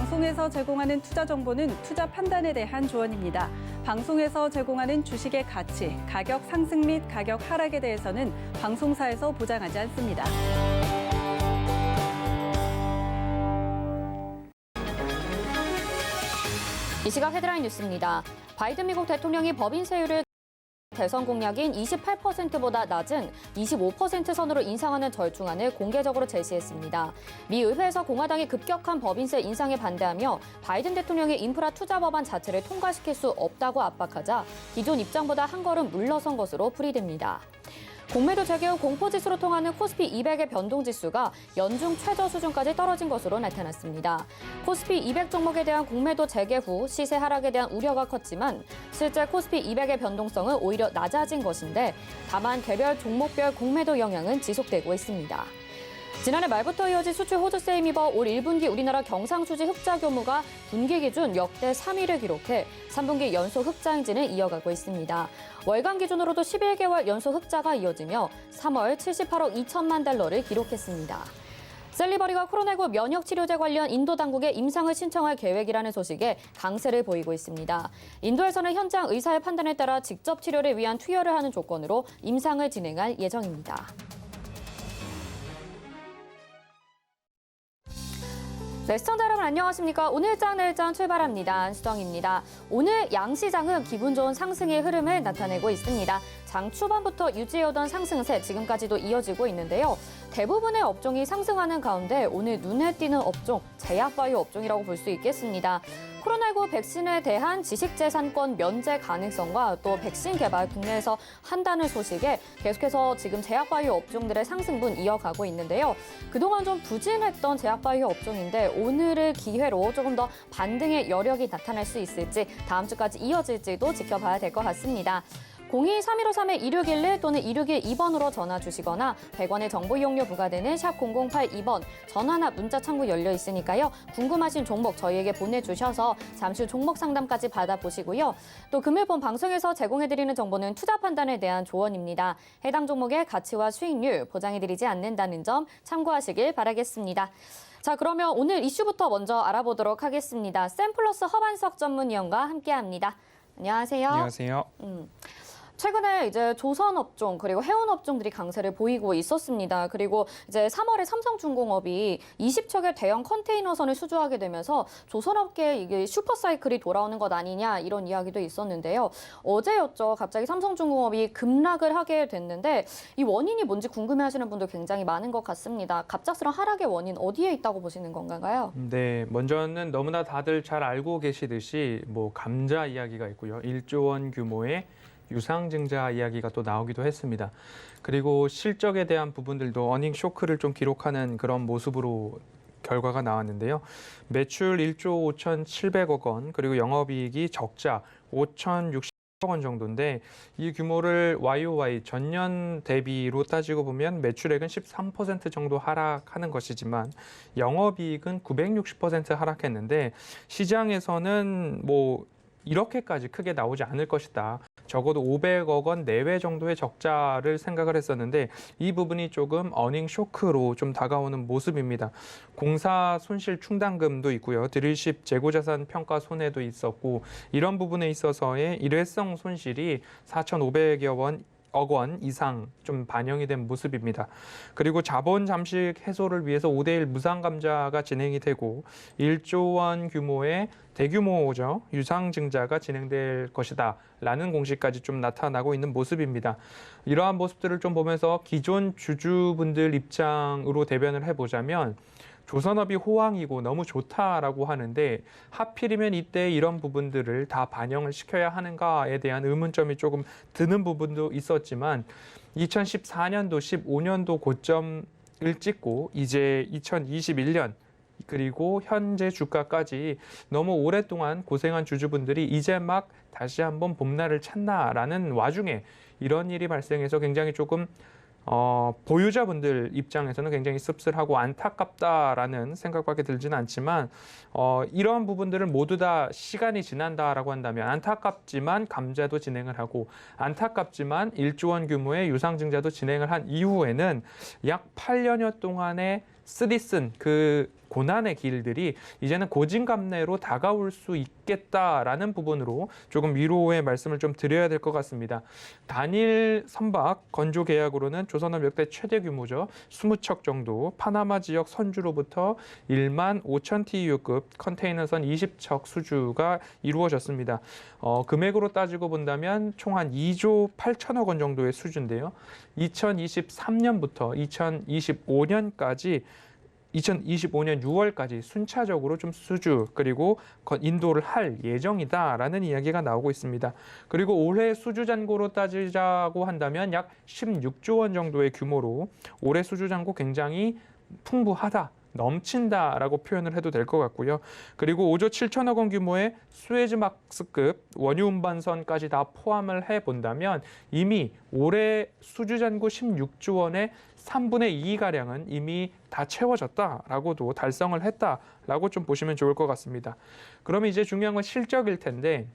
방송에서 제공하는 투자 정보는 투자 판단에 대한 조언입니다. 방송에서 제공하는 주식의 가치, 가격 상승 및 가격 하락에 대해서는 방송사에서 보장하지 않습니다. 이 시각 헤드라인 뉴스입니다. 바이든 미국 대통령이 법인세율을 대선 공약인 28%보다 낮은 25% 선으로 인상하는 절충안을 공개적으로 제시했습니다. 미 의회에서 공화당이 급격한 법인세 인상에 반대하며 바이든 대통령의 인프라 투자 법안 자체를 통과시킬 수 없다고 압박하자 기존 입장보다 한 걸음 물러선 것으로 풀이됩니다. 공매도 재개 후 공포지수로 통하는 코스피 200의 변동지수가 연중 최저 수준까지 떨어진 것으로 나타났습니다. 코스피 200 종목에 대한 공매도 재개 후 시세 하락에 대한 우려가 컸지만 실제 코스피 200의 변동성은 오히려 낮아진 것인데 다만 개별 종목별 공매도 영향은 지속되고 있습니다. 지난해 말부터 이어진 수출 호주세에 힘입어 올 1분기 우리나라 경상수지 흑자 규모가 분기 기준 역대 3위를 기록해 3분기 연속 흑자 행진을 이어가고 있습니다. 월간 기준으로도 11개월 연속 흑자가 이어지며 3월 78억 2천만 달러를 기록했습니다. 셀리버리가 코로나19 면역치료제 관련 인도 당국에 임상을 신청할 계획이라는 소식에 강세를 보이고 있습니다. 인도에서는 현장 의사의 판단에 따라 직접 치료를 위한 투여를 하는 조건으로 임상을 진행할 예정입니다. 네, 시청자 여러분 안녕하십니까? 오늘장 내일장 출발합니다. 안수정입니다. 오늘 양시장은 기분 좋은 상승의 흐름을 나타내고 있습니다. 장 초반부터 유지해오던 상승세 지금까지도 이어지고 있는데요. 대부분의 업종이 상승하는 가운데 오늘 눈에 띄는 업종, 제약바이오 업종이라고 볼 수 있겠습니다. 코로나19 백신에 대한 지식재산권 면제 가능성과 또 백신 개발 국내에서 한다는 소식에 계속해서 지금 제약바이오 업종들의 상승분 이어가고 있는데요. 그동안 좀 부진했던 제약바이오 업종인데 오늘을 기회로 조금 더 반등의 여력이 나타날 수 있을지 다음 주까지 이어질지도 지켜봐야 될 것 같습니다. 02-3153-2611 또는 2612번으로 전화 주시거나 100원의 정보 이용료 부과되는 샵 0082번 전화나 문자 창구 열려 있으니까요. 궁금하신 종목 저희에게 보내주셔서 잠시 후 종목 상담까지 받아보시고요. 또 금일 본 방송에서 제공해드리는 정보는 투자 판단에 대한 조언입니다. 해당 종목의 가치와 수익률 보장해드리지 않는다는 점 참고하시길 바라겠습니다. 자, 그러면 오늘 이슈부터 먼저 알아보도록 하겠습니다. 샘플러스 허반석 전문위원과 함께합니다. 안녕하세요. 안녕하세요. 최근에 이제 조선업종 그리고 해운업종들이 강세를 보이고 있었습니다. 그리고 이제 3월에 삼성중공업이 20척의 대형 컨테이너선을 수주하게 되면서 조선업계에 이게 슈퍼사이클이 돌아오는 것 아니냐 이런 이야기도 있었는데요. 어제였죠. 갑자기 삼성중공업이 급락을 하게 됐는데 이 원인이 뭔지 궁금해하시는 분들 굉장히 많은 것 같습니다. 갑작스런 하락의 원인 어디에 있다고 보시는 건가요? 네, 먼저는 너무나 다들 잘 알고 계시듯이 감자 이야기가 있고요. 1조 원 규모의 유상증자 이야기가 또 나오기도 했습니다. 그리고 실적에 대한 부분들도 어닝 쇼크를 좀 기록하는 그런 모습으로 결과가 나왔는데요. 매출 1조 5,700억 원, 그리고 영업이익이 적자 5,060억 원 정도인데 이 규모를 YOY 전년 대비로 따지고 보면 매출액은 13% 정도 하락하는 것이지만 영업이익은 960% 하락했는데 시장에서는 이렇게까지 크게 나오지 않을 것이다. 적어도 500억 원 내외 정도의 적자를 생각을 했었는데 이 부분이 조금 어닝 쇼크로 좀 다가오는 모습입니다. 공사 손실 충당금도 있고요. 드릴십 재고자산 평가 손해도 있었고 이런 부분에 있어서의 일회성 손실이 4,500억 원 이상 좀 반영이 된 모습입니다. 그리고 자본 잠식 해소를 위해서 5대1 무상감자가 진행이 되고 1조 원 규모의 대규모죠. 유상증자가 진행될 것이다 라는 공시까지 좀 나타나고 있는 모습입니다. 이러한 모습들을 좀 보면서 기존 주주분들 입장으로 대변을 해보자면 조선업이 호황이고 너무 좋다라고 하는데 하필이면 이때 이런 부분들을 다 반영을 시켜야 하는가에 대한 의문점이 조금 드는 부분도 있었지만 2014년도, 15년도 고점을 찍고 이제 2021년 그리고 현재 주가까지 너무 오랫동안 고생한 주주분들이 이제 막 다시 한번 봄날을 찾나라는 와중에 이런 일이 발생해서 굉장히 조금 보유자분들 입장에서는 굉장히 씁쓸하고 안타깝다라는 생각밖에 들지는 않지만 이러한 부분들을 모두 다 시간이 지난다라고 한다면 안타깝지만 감자도 진행을 하고 안타깝지만 1조 원 규모의 유상증자도 진행을 한 이후에는 약 8년여 동안의 쓰디쓴 그 고난의 길들이 이제는 고진감래로 다가올 수 있겠다라는 부분으로 조금 위로의 말씀을 좀 드려야 될 것 같습니다. 단일 선박 건조 계약으로는 조선업 역대 최대 규모죠. 20척 정도 파나마 지역 선주로부터 1만 5천 TEU급 컨테이너선 20척 수주가 이루어졌습니다. 금액으로 따지고 본다면 총 한 2조 8천억 원 정도의 수주인데요. 2023년부터 2025년까지 2025년 6월까지 순차적으로 좀 수주 그리고 인도를 할 예정이다라는 이야기가 나오고 있습니다. 그리고 올해 수주 잔고로 따지자고 한다면 약 16조 원 정도의 규모로 올해 수주 잔고 굉장히 풍부하다. 넘친다라고 표현을 해도 될 것 같고요. 그리고 5조 7천억 원 규모의 수에즈막스급 원유 운반선까지 다 포함을 해본다면 이미 올해 수주 잔고 16조 원의 3분의 2가량은 이미 다 채워졌다라고도 달성을 했다라고 좀 보시면 좋을 것 같습니다. 그러면 이제 중요한 건 실적일 텐데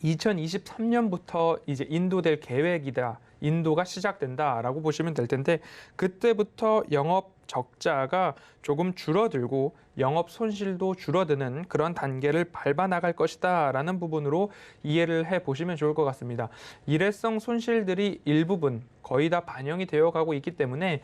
2023년부터 이제 인도될 계획이다. 인도가 시작된다라고 보시면 될 텐데 그때부터 영업 적자가 조금 줄어들고 영업 손실도 줄어드는 그런 단계를 밟아 나갈 것이다라는 부분으로 이해를 해 보시면 좋을 것 같습니다. 일회성 손실들이 일부분 거의 다 반영이 되어 가고 있기 때문에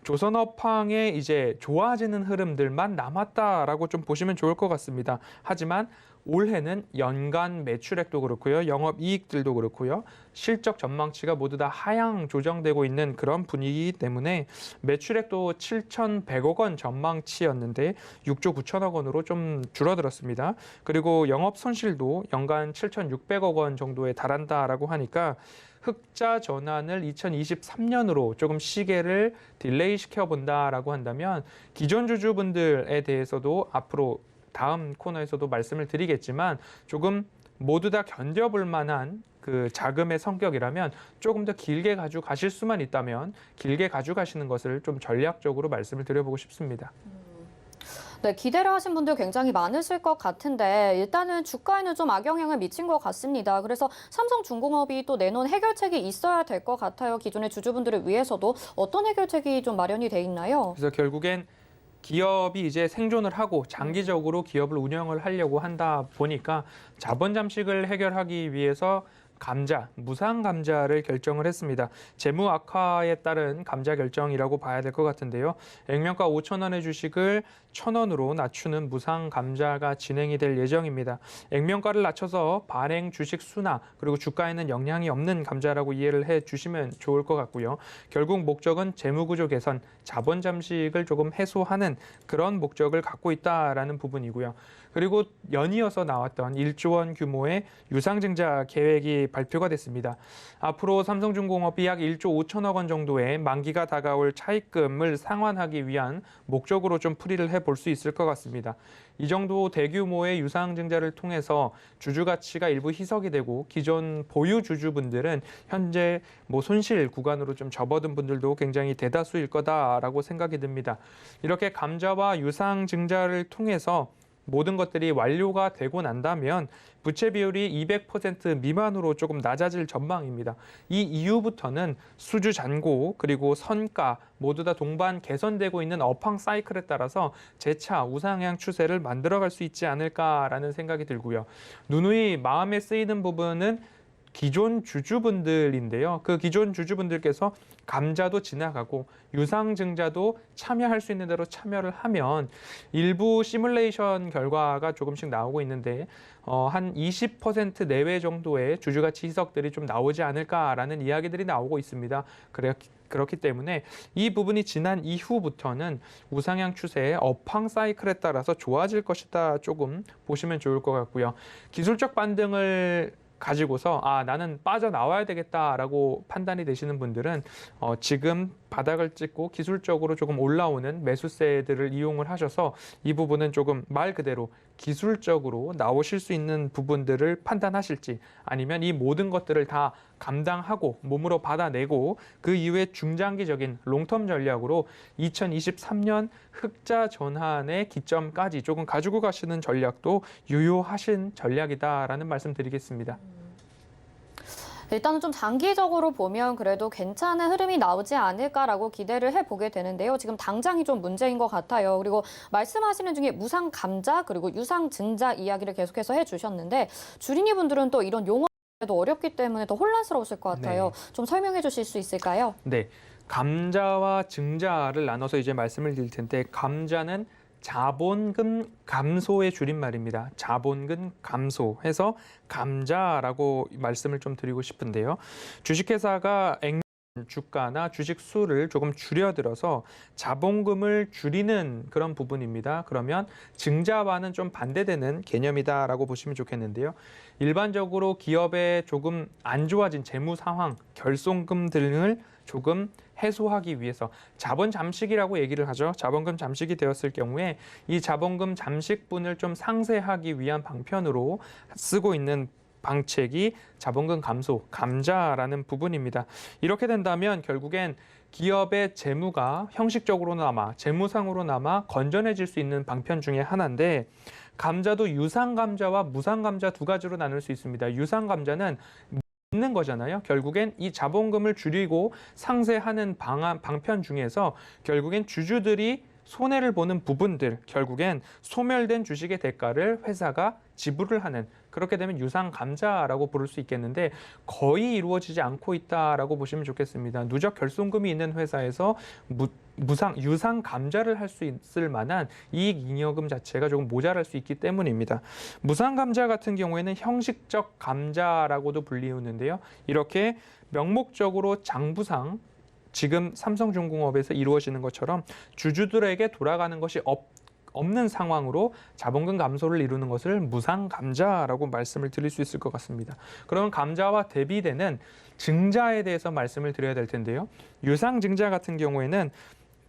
조선업황의 이제 좋아지는 흐름들만 남았다라고 좀 보시면 좋을 것 같습니다. 하지만 올해는 연간 매출액도 그렇고요. 영업이익들도 그렇고요. 실적 전망치가 모두 다 하향 조정되고 있는 그런 분위기이기 때문에 매출액도 7,100억 원 전망치였는데 6조 9천억 원으로 좀 줄어들었습니다. 그리고 영업 손실도 연간 7,600억 원 정도에 달한다라고 하니까 흑자 전환을 2023년으로 조금 시계를 딜레이 시켜본다라고 한다면 기존 주주분들에 대해서도 앞으로 다음 코너에서도 말씀을 드리겠지만 조금 모두 다 견뎌볼 만한 그 자금의 성격이라면 조금 더 길게 가져가실 수만 있다면 길게 가져가시는 것을 좀 전략적으로 말씀을 드려보고 싶습니다. 네, 기대를 하신 분들 굉장히 많으실 것 같은데 일단은 주가에는 좀 악영향을 미친 것 같습니다. 그래서 삼성중공업이 또 내놓은 해결책이 있어야 될 것 같아요. 기존의 주주분들을 위해서도 어떤 해결책이 좀 마련이 돼 있나요? 그래서 결국엔 기업이 이제 생존을 하고 장기적으로 기업을 운영을 하려고 한다 보니까 자본 잠식을 해결하기 위해서 감자, 무상 감자를 결정을 했습니다. 재무 악화에 따른 감자 결정이라고 봐야 될 것 같은데요. 액면가 5천 원의 주식을 1,000원으로 낮추는 무상 감자가 진행이 될 예정입니다. 액면가를 낮춰서 발행 주식 수나 그리고 주가에는 영향이 없는 감자라고 이해를 해 주시면 좋을 것 같고요. 결국 목적은 재무구조 개선, 자본 잠식을 조금 해소하는 그런 목적을 갖고 있다라는 부분이고요. 그리고 연이어서 나왔던 1조 원 규모의 유상증자 계획이 발표가 됐습니다. 앞으로 삼성중공업이 약 1조 5천억 원 정도의 만기가 다가올 차입금을 상환하기 위한 목적으로 좀 풀이를 해볼 수 있을 것 같습니다. 이 정도 대규모의 유상증자를 통해서 주주 가치가 일부 희석이 되고 기존 보유 주주분들은 현재 손실 구간으로 좀 접어든 분들도 굉장히 대다수일 거다라고 생각이 듭니다. 이렇게 감자와 유상증자를 통해서 모든 것들이 완료가 되고 난다면 부채 비율이 200% 미만으로 조금 낮아질 전망입니다. 이 이후부터는 수주 잔고 그리고 선가 모두 다 동반 개선되고 있는 업황 사이클에 따라서 재차 우상향 추세를 만들어갈 수 있지 않을까라는 생각이 들고요. 누누이 마음에 쓰이는 부분은 기존 주주분들인데요. 그 기존 주주분들께서 감자도 지나가고 유상증자도 참여할 수 있는 대로 참여를 하면 일부 시뮬레이션 결과가 조금씩 나오고 있는데 한 20% 내외 정도의 주주가치 희석들이 좀 나오지 않을까라는 이야기들이 나오고 있습니다. 그렇기 때문에 이 부분이 지난 이후부터는 우상향 추세의 업황 사이클에 따라서 좋아질 것이다 조금 보시면 좋을 것 같고요. 기술적 반등을 가지고서 나는 빠져나와야 되겠다라고 판단이 되시는 분들은 지금 바닥을 찍고 기술적으로 조금 올라오는 매수세들을 이용을 하셔서 이 부분은 조금 말 그대로 기술적으로 나오실 수 있는 부분들을 판단하실지 아니면 이 모든 것들을 다 감당하고 몸으로 받아내고 그 이후에 중장기적인 롱텀 전략으로 2023년 흑자 전환의 기점까지 조금 가지고 가시는 전략도 유효하신 전략이다라는 말씀 드리겠습니다. 일단은 좀 장기적으로 보면 그래도 괜찮은 흐름이 나오지 않을까라고 기대를 해보게 되는데요. 지금 당장이 좀 문제인 것 같아요. 그리고 말씀하시는 중에 무상 감자 그리고 유상 증자 이야기를 계속해서 해주셨는데 주린이 분들은 또 이런 용어도 어렵기 때문에 더 혼란스러우실 것 같아요. 좀 설명해 주실 수 있을까요? 네. 감자와 증자를 나눠서 이제 말씀을 드릴 텐데 감자는 자본금 감소의 줄임말입니다. 자본금 감소해서 감자라고 말씀을 좀 드리고 싶은데요. 주식회사가 주가나 주식 수를 조금 줄여들어서 자본금을 줄이는 그런 부분입니다. 그러면 증자와는 좀 반대되는 개념이다라고 보시면 좋겠는데요. 일반적으로 기업의 조금 안 좋아진 재무 상황, 결손금 등을 조금 해소하기 위해서 자본 잠식이라고 얘기를 하죠. 자본금 잠식이 되었을 경우에 이 자본금 잠식분을 좀 상쇄하기 위한 방편으로 쓰고 있는 방책이 자본금 감소, 감자라는 부분입니다. 이렇게 된다면 결국엔 기업의 재무가 형식적으로나마 재무상으로나마 건전해질 수 있는 방편 중에 하나인데 감자도 유상 감자와 무상 감자 두 가지로 나눌 수 있습니다. 유상 감자는 있는 거잖아요. 결국엔 이 자본금을 줄이고 상쇄하는 방편 중에서 결국엔 주주들이 손해를 보는 부분들, 결국엔 소멸된 주식의 대가를 회사가 지불을 하는, 그렇게 되면 유상 감자라고 부를 수 있겠는데 거의 이루어지지 않고 있다라고 보시면 좋겠습니다. 누적 결손금이 있는 회사에서 유상 감자를 할 수 있을 만한 이익 잉여금 자체가 조금 모자랄 수 있기 때문입니다. 무상 감자 같은 경우에는 형식적 감자라고도 불리우는데요. 이렇게 명목적으로 장부상 지금 삼성중공업에서 이루어지는 것처럼 주주들에게 돌아가는 것이 없는 상황으로 자본금 감소를 이루는 것을 무상 감자라고 말씀을 드릴 수 있을 것 같습니다. 그러면 감자와 대비되는 증자에 대해서 말씀을 드려야 될 텐데요. 유상 증자 같은 경우에는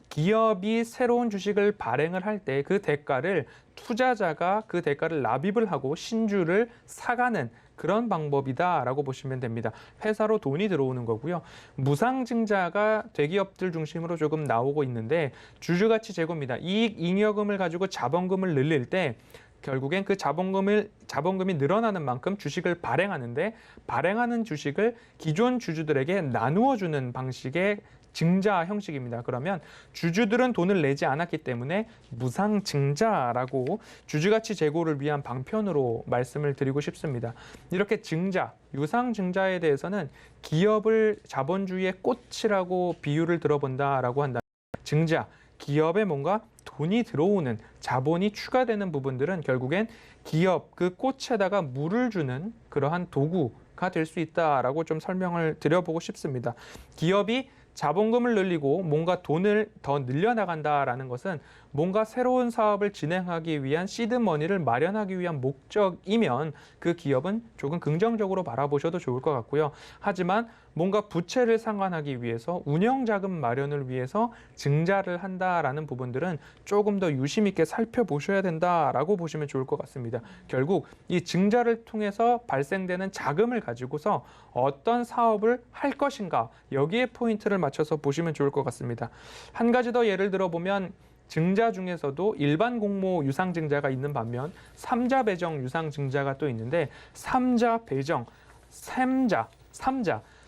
기업이 새로운 주식을 발행을 할 때 그 대가를 투자자가 그 대가를 납입을 하고 신주를 사가는 그런 방법이다라고 보시면 됩니다. 회사로 돈이 들어오는 거고요. 무상증자가 대기업들 중심으로 조금 나오고 있는데 주주가치 제고입니다. 이익 잉여금을 가지고 자본금을 늘릴 때 결국엔 그 자본금이 늘어나는 만큼 주식을 발행하는데 발행하는 주식을 기존 주주들에게 나누어 주는 방식의 증자 형식입니다. 그러면 주주들은 돈을 내지 않았기 때문에 무상증자라고 주주가치 제고를 위한 방편으로 말씀을 드리고 싶습니다. 이렇게 증자, 유상증자에 대해서는 기업을 자본주의의 꽃이라고 비유를 들어본다라고 한다. 증자, 기업에 뭔가 돈이 들어오는 자본이 추가되는 부분들은 결국엔 기업 그 꽃에다가 물을 주는 그러한 도구가 될 수 있다라고 좀 설명을 드려보고 싶습니다. 기업이 자본금을 늘리고 뭔가 돈을 더 늘려나간다라는 것은 뭔가 새로운 사업을 진행하기 위한 시드머니를 마련하기 위한 목적이면 그 기업은 조금 긍정적으로 바라보셔도 좋을 것 같고요. 하지만 뭔가 부채를 상환하기 위해서 운영자금 마련을 위해서 증자를 한다라는 부분들은 조금 더 유심 있게 살펴보셔야 된다라고 보시면 좋을 것 같습니다. 결국 이 증자를 통해서 발생되는 자금을 가지고서 어떤 사업을 할 것인가 여기에 포인트를 맞춰서 보시면 좋을 것 같습니다. 한 가지 더 예를 들어보면 증자 중에서도 일반 공모 유상증자가 있는 반면 삼자 배정 유상증자가 또 있는데 삼자 배정, 삼자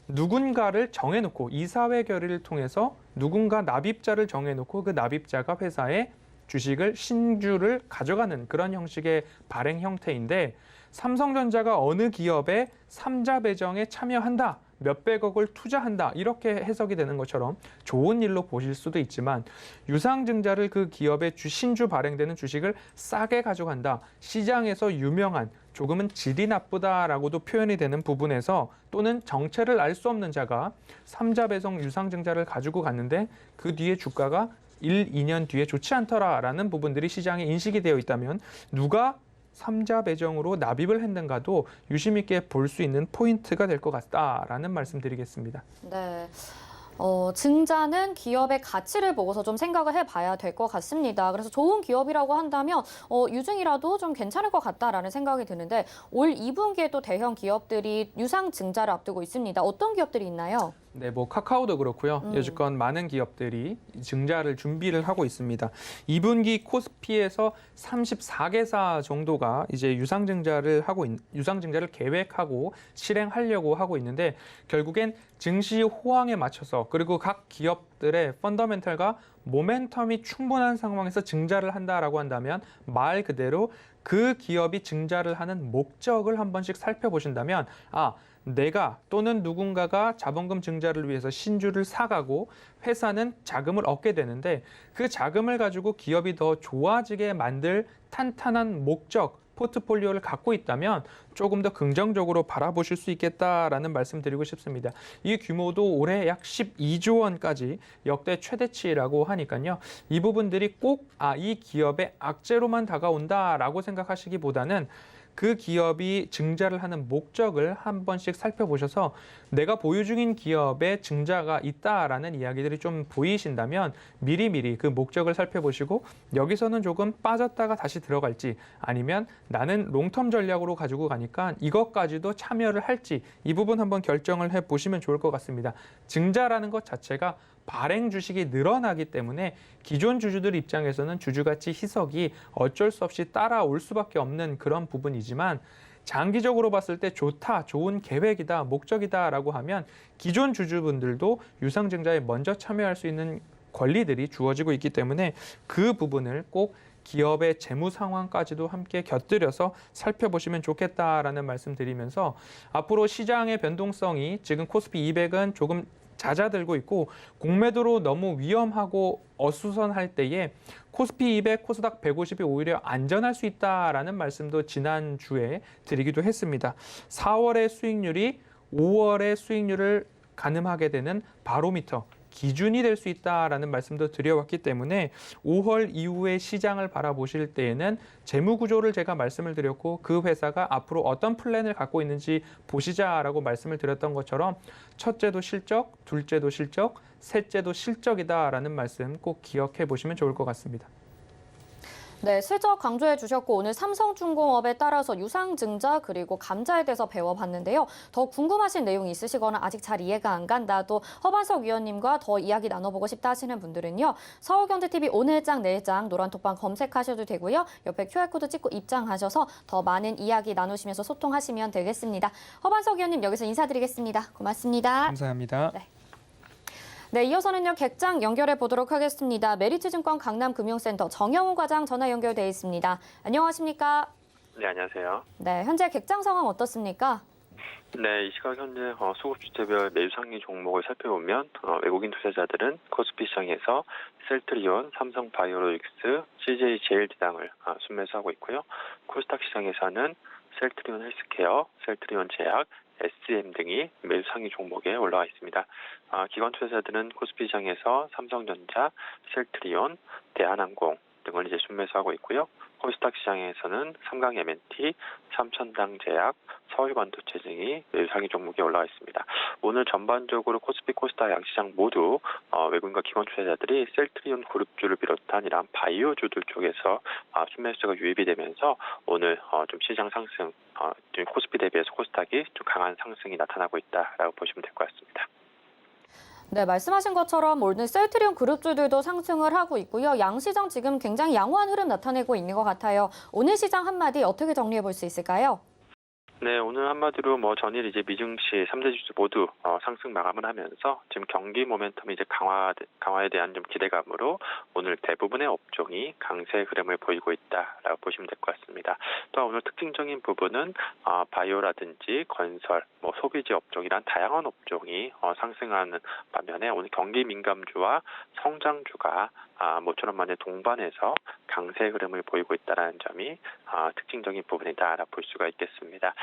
누군가를 정해놓고 이사회 결의를 통해서 누군가 납입자를 정해놓고 그 납입자가 회사에 주식을 신주를 가져가는 그런 형식의 발행 형태인데 삼성전자가 어느 기업에 삼자 배정에 참여한다. 몇백억을 투자한다 이렇게 해석이 되는 것처럼 좋은 일로 보실 수도 있지만 유상증자를 그 기업의 신주 발행되는 주식을 싸게 가져간다. 시장에서 유명한 조금은 질이 나쁘다라고도 표현이 되는 부분에서 또는 정체를 알 수 없는 자가 삼자 배정 유상증자를 가지고 갔는데 그 뒤에 주가가 1, 2년 뒤에 좋지 않더라라는 부분들이 시장에 인식이 되어 있다면 누가 삼자 배정으로 납입을 했는가도 유심 있게 볼 수 있는 포인트가 될 것 같다라는 말씀드리겠습니다. 네. 증자는 기업의 가치를 보고서 좀 생각을 해봐야 될 것 같습니다. 그래서 좋은 기업이라고 한다면 유증이라도 좀 괜찮을 것 같다라는 생각이 드는데 올 2분기에 또 대형 기업들이 유상 증자를 앞두고 있습니다. 어떤 기업들이 있나요? 네, 뭐 카카오도 그렇고요. 여지껏 많은 기업들이 증자를 준비를 하고 있습니다. 2분기 코스피에서 34개사 정도가 이제 유상증자를 계획하고 실행하려고 하고 있는데 결국엔 증시 호황에 맞춰서 그리고 각 기업들의 펀더멘털과 모멘텀이 충분한 상황에서 증자를 한다라고 한다면 말 그대로 그 기업이 증자를 하는 목적을 한 번씩 살펴보신다면 내가 또는 누군가가 자본금 증자를 위해서 신주를 사가고 회사는 자금을 얻게 되는데 그 자금을 가지고 기업이 더 좋아지게 만들 탄탄한 목적, 포트폴리오를 갖고 있다면 조금 더 긍정적으로 바라보실 수 있겠다라는 말씀 드리고 싶습니다. 이 규모도 올해 약 12조 원까지 역대 최대치라고 하니까요. 이 부분들이 꼭 이 기업의 악재로만 다가온다라고 생각하시기보다는 그 기업이 증자를 하는 목적을 한 번씩 살펴보셔서 내가 보유 중인 기업에 증자가 있다라는 이야기들이 좀 보이신다면 미리미리 그 목적을 살펴보시고 여기서는 조금 빠졌다가 다시 들어갈지 아니면 나는 롱텀 전략으로 가지고 가니까 이것까지도 참여를 할지 이 부분 한번 결정을 해보시면 좋을 것 같습니다. 증자라는 것 자체가 발행 주식이 늘어나기 때문에 기존 주주들 입장에서는 주주가치 희석이 어쩔 수 없이 따라올 수밖에 없는 그런 부분이지만 장기적으로 봤을 때 좋다, 좋은 계획이다, 목적이다라고 하면 기존 주주분들도 유상증자에 먼저 참여할 수 있는 권리들이 주어지고 있기 때문에 그 부분을 꼭 기업의 재무 상황까지도 함께 곁들여서 살펴보시면 좋겠다라는 말씀 드리면서 앞으로 시장의 변동성이 지금 코스피 200은 조금 잦아들고 있고 공매도로 너무 위험하고 어수선할 때에 코스피 200, 코스닥 150이 오히려 안전할 수 있다라는 말씀도 지난주에 드리기도 했습니다. 4월의 수익률이 5월의 수익률을 가늠하게 되는 바로미터, 기준이 될 수 있다라는 말씀도 드려왔기 때문에 5월 이후의 시장을 바라보실 때에는 재무 구조를 제가 말씀을 드렸고 그 회사가 앞으로 어떤 플랜을 갖고 있는지 보시자라고 말씀을 드렸던 것처럼 첫째도 실적, 둘째도 실적, 셋째도 실적이다라는 말씀 꼭 기억해 보시면 좋을 것 같습니다. 네, 실적 강조해 주셨고 오늘 삼성중공업에 따라서 유상증자 그리고 감자에 대해서 배워봤는데요. 더 궁금하신 내용이 있으시거나 아직 잘 이해가 안 간다 또 허반석 위원님과 더 이야기 나눠보고 싶다 하시는 분들은요. 서울경제TV 오늘장 내일장 노란톡방 검색하셔도 되고요. 옆에 QR코드 찍고 입장하셔서 더 많은 이야기 나누시면서 소통하시면 되겠습니다. 허반석 위원님 여기서 인사드리겠습니다. 고맙습니다. 감사합니다. 네, 이어서는요. 객장 연결해 보도록 하겠습니다. 메리츠증권 강남금융센터 정영우 과장 전화 연결돼 있습니다. 안녕하십니까? 네, 안녕하세요. 네, 현재 객장 상황 어떻습니까? 네, 이 시각 현재 수급주체별 매수 상위 종목을 살펴보면 외국인 투자자들은 코스피 시장에서 셀트리온, 삼성바이오로직스, CJ제일제당을 순매수하고 있고요. 코스닥 시장에서는 셀트리온 헬스케어, 셀트리온 제약, SM 등이 매수 상위 종목에 올라와 있습니다. 기관 투자자들은 코스피 시장에서 삼성전자, 셀트리온, 대한항공 등을 이제 순매수하고 있고요. 코스닥 시장에서는 삼강 M&T, 삼천당제약, 서울반도체 등이 매수 상위 종목에 올라와 있습니다. 오늘 전반적으로 코스피, 코스닥 양시장 모두 외국인과 기관 투자자들이 셀트리온 그룹주를 비롯한 이러한 바이오주들 쪽에서 순매수가 유입이 되면서 오늘 좀 시장 상승, 코스피 대비해서 코스닥이 좀 강한 상승이 나타나고 있다라고 보시면 될 것 같습니다. 네, 말씀하신 것처럼 오늘 셀트리온 그룹주들도 상승을 하고 있고요. 양시장 지금 굉장히 양호한 흐름 나타내고 있는 것 같아요. 오늘 시장 한마디 어떻게 정리해 볼 수 있을까요? 네, 오늘 한마디로 전일 이제 미증시 3대 지수 모두 상승 마감을 하면서 지금 경기 모멘텀이 이제 강화에 대한 좀 기대감으로 오늘 대부분의 업종이 강세 흐름을 보이고 있다라고 보시면 될 것 같습니다. 또한 오늘 특징적인 부분은 바이오라든지 건설, 소비재 업종이란 다양한 업종이 상승하는 반면에 오늘 경기 민감주와 성장주가 모처럼 만에 동반해서 강세 흐름을 보이고 있다는 점이 특징적인 부분이다라고 볼 수가 있겠습니다.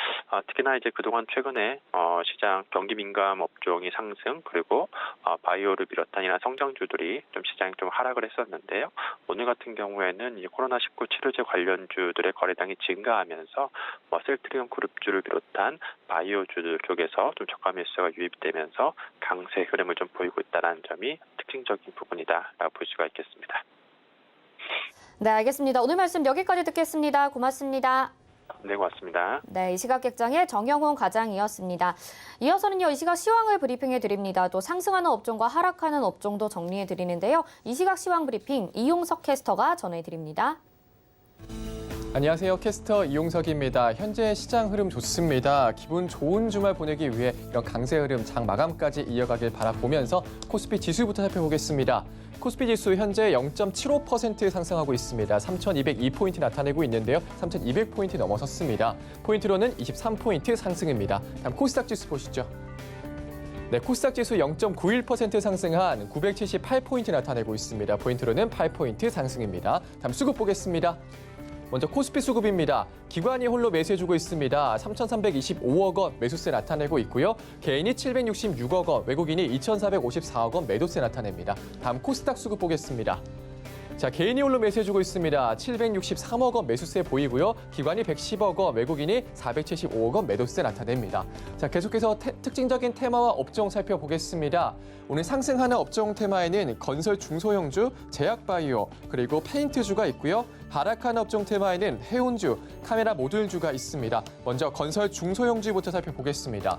특히나 이제 그동안 최근에 시장 경기 민감 업종이 상승 그리고 바이오를 비롯한 이런 성장주들이 좀 시장이 좀 하락을 했었는데요. 오늘 같은 경우에는 이 코로나19 치료제 관련주들의 거래량이 증가하면서 셀트리온 그룹주를 비롯한 바이오주들 쪽에서 좀 저가 매수가 유입되면서 강세 흐름을 좀 보이고 있다는 점이 특징적인 부분이다라고 볼 수가 있겠습니다. 네, 알겠습니다. 오늘 말씀 여기까지 듣겠습니다. 고맙습니다. 네, 고맙습니다. 네, 이 시각 객장의 정영훈 과장이었습니다. 이어서는요, 이 시각 시황을 브리핑해 드립니다. 또 상승하는 업종과 하락하는 업종도 정리해 드리는데요. 이 시각 시황 브리핑 이용석 캐스터가 전해 드립니다. 안녕하세요. 캐스터 이용석입니다. 현재 시장 흐름 좋습니다. 기분 좋은 주말 보내기 위해 이런 강세 흐름 장 마감까지 이어가길 바라보면서 코스피 지수부터 살펴보겠습니다. 코스피 지수 현재 0.75% 상승하고 있습니다. 3,202포인트 나타내고 있는데요. 3,200포인트 넘어섰습니다. 포인트로는 23포인트 상승입니다. 다음 코스닥 지수 보시죠. 네, 코스닥 지수 0.91% 상승한 978포인트 나타내고 있습니다. 포인트로는 8포인트 상승입니다. 다음 수급 보겠습니다. 먼저 코스피 수급입니다. 기관이 홀로 매수해주고 있습니다. 3,325억 원 매수세 나타내고 있고요. 개인이 766억 원, 외국인이 2,454억 원 매도세 나타냅니다. 다음 코스닥 수급 보겠습니다. 자, 개인이 홀로 매수해주고 있습니다. 763억 원 매수세 보이고요. 기관이 110억 원, 외국인이 475억 원 매도세 나타냅니다. 자, 계속해서 특징적인 테마와 업종 살펴보겠습니다. 오늘 상승하는 업종 테마에는 건설 중소형주, 제약바이오, 그리고 페인트주가 있고요. 하락하는 업종 테마에는 해운주, 카메라 모듈주가 있습니다. 먼저 건설 중소형주부터 살펴보겠습니다.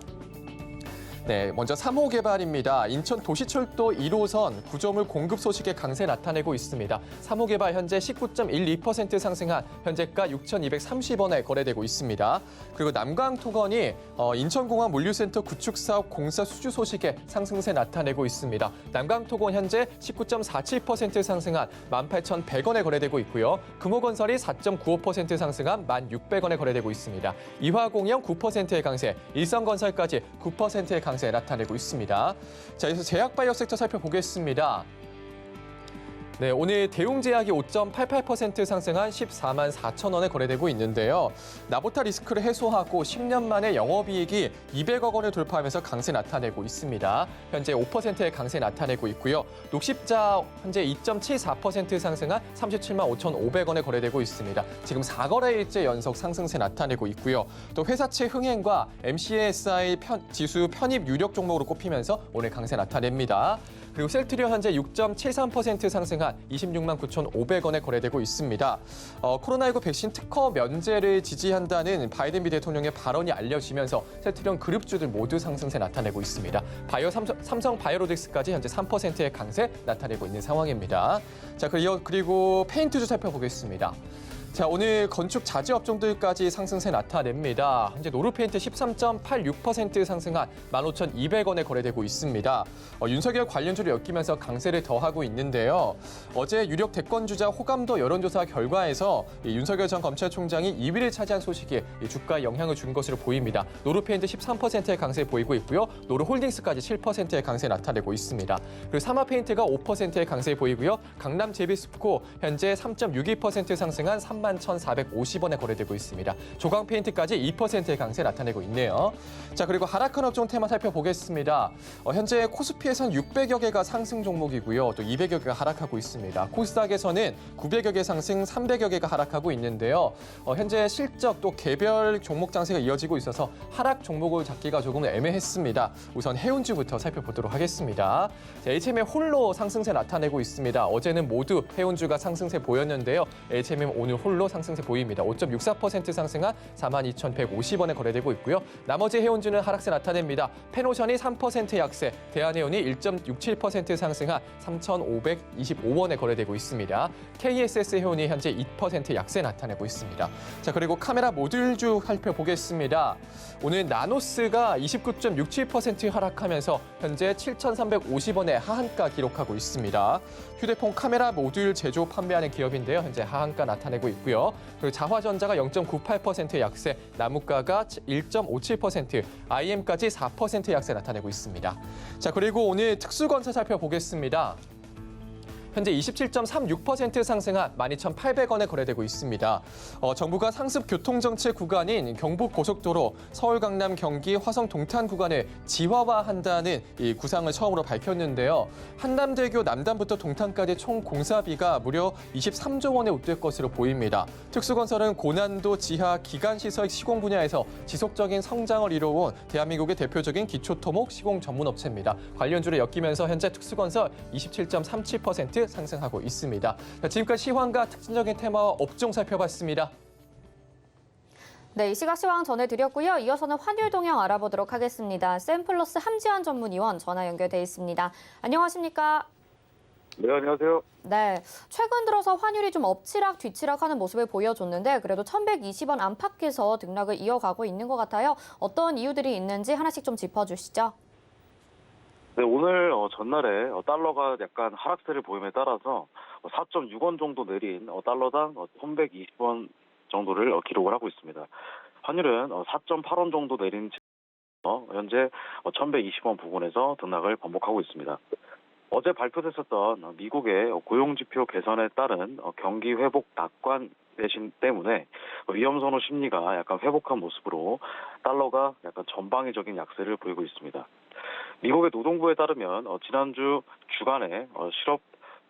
네, 먼저 3호 개발입니다. 인천 도시철도 1호선 구조물 공급 소식에 강세 나타내고 있습니다. 3호 개발 현재 19.12% 상승한 현재가 6,230원에 거래되고 있습니다. 그리고 남강토건이 인천공항 물류센터 구축 사업 공사 수주 소식에 상승세 나타내고 있습니다. 남강토건 현재 19.47% 상승한 18,100원에 거래되고 있고요. 금호건설이 4.95% 상승한 1,600원에 거래되고 있습니다. 이화공영 9%의 강세, 일성건설까지 9%의 강세 나타내고 있습니다. 자, 여기서 제약바이오 섹터 살펴보겠습니다. 네, 오늘 대웅제약이 5.88% 상승한 14만 4천 원에 거래되고 있는데요. 나보타 리스크를 해소하고 10년 만에 영업이익이 200억 원을 돌파하면서 강세 나타내고 있습니다. 현재 5%의 강세 나타내고 있고요. 녹십자 현재 2.74% 상승한 37만 5,500원에 거래되고 있습니다. 지금 4거래일째 연속 상승세 나타내고 있고요. 또 회사채 흥행과 MCSI 지수 편입 유력 종목으로 꼽히면서 오늘 강세 나타냅니다. 그리고 셀트리온 현재 6.73% 상승한 26만 9,500원에 거래되고 있습니다. 코로나19 백신 특허 면제를 지지한다는 바이든 미 대통령의 발언이 알려지면서 셀트리온 그룹주들 모두 상승세 나타내고 있습니다. 바이오 삼성 바이오로직스까지 현재 3%의 강세 나타내고 있는 상황입니다. 자, 그리고 페인트주 살펴보겠습니다. 자, 오늘 건축 자재 업종들까지 상승세 나타냅니다. 현재 노르페인트 13.86% 상승한 15,200원에 거래되고 있습니다. 윤석열 관련주를 엮이면서 강세를 더하고 있는데요. 어제 유력 대권주자 호감도 여론조사 결과에서 윤석열 전 검찰총장이 2위를 차지한 소식이 주가에 영향을 준 것으로 보입니다. 노르페인트 13%의 강세 보이고 있고요. 노르홀딩스까지 7%의 강세 나타내고 있습니다. 그리고 사마페인트가 5%의 강세 보이고요. 강남 제비스코 현재 3.62% 상승한 31,450원에 거래되고 있습니다. 조광 페인트까지 2%의 강세 나타내고 있네요. 자, 그리고 하락한 업종 테마 살펴보겠습니다. 현재 코스피에선 600여 개가 상승 종목이고요. 또 200여 개가 하락하고 있습니다. 코스닥에서는 900여 개 상승, 300여 개가 하락하고 있는데요. 현재 실적 또 개별 종목 장세가 이어지고 있어서 하락 종목을 잡기가 조금 애매했습니다. 우선 해운주부터 살펴보도록 하겠습니다. 자, HMM 홀로 상승세 나타내고 있습니다. 어제는 모두 해운주가 상승세 보였는데요. HMM 오늘 홀로 상승세 보입니다. 5.64% 상승한 42,150원에 거래되고 있고요. 나머지 해운주는 하락세 나타냅니다. 페노션이 3% 약세, 대한해운이 1.67% 상승한 3,525원에 거래되고 있습니다. KSS 해운이 현재 2% 약세 나타내고 있습니다. 자, 그리고 카메라 모듈주 살펴보겠습니다. 오늘 나노스가 29.67% 하락하면서 현재 7,350원의 하한가 기록하고 있습니다. 휴대폰 카메라 모듈 제조 판매하는 기업인데요. 현재 하한가 나타내고 있고요. 그리고 자화전자가 0.98% 약세, 나무가가 1.57%, IM까지 4% 약세 나타내고 있습니다. 자, 그리고 오늘 특수건설 살펴보겠습니다. 현재 27.36% 상승한 12,800원에 거래되고 있습니다. 정부가 상습 교통정체 구간인 경부고속도로 서울 강남 경기 화성 동탄 구간을 지화화한다는 이 구상을 처음으로 밝혔는데요. 한남대교 남단부터 동탄까지 총 공사비가 무려 23조 원에 웃될 것으로 보입니다. 특수건설은 고난도 지하 기간시설 시공 분야에서 지속적인 성장을 이뤄온 대한민국의 대표적인 기초토목 시공 전문업체입니다. 관련주를 엮이면서 현재 특수건설 27.37% 상승하고 있습니다. 지금까지 시황과 특징적인 테마와 업종 살펴봤습니다. 네, 이 시각 시황 전해드렸고요. 이어서는 환율 동향 알아보도록 하겠습니다. 샘플러스 함지한 전문위원 전화 연결돼 있습니다. 안녕하십니까? 네, 안녕하세요. 네, 최근 들어서 환율이 좀 엎치락 뒤치락하는 모습을 보여줬는데 그래도 1,120원 안팎에서 등락을 이어가고 있는 것 같아요. 어떤 이유들이 있는지 하나씩 좀 짚어주시죠. 네, 오늘 전날에 달러가 약간 하락세를 보임에 따라서 4.6원 정도 내린 달러당 1,120원 정도를 기록을 하고 있습니다. 환율은 4.8원 정도 내린 현재 1,120원 부근에서 등락을 반복하고 있습니다. 어제 발표됐었던 미국의 고용지표 개선에 따른 경기 회복 낙관 대신 때문에 위험선호 심리가 약간 회복한 모습으로 달러가 약간 전방위적인 약세를 보이고 있습니다. 미국의 노동부에 따르면 지난주 주간에 실업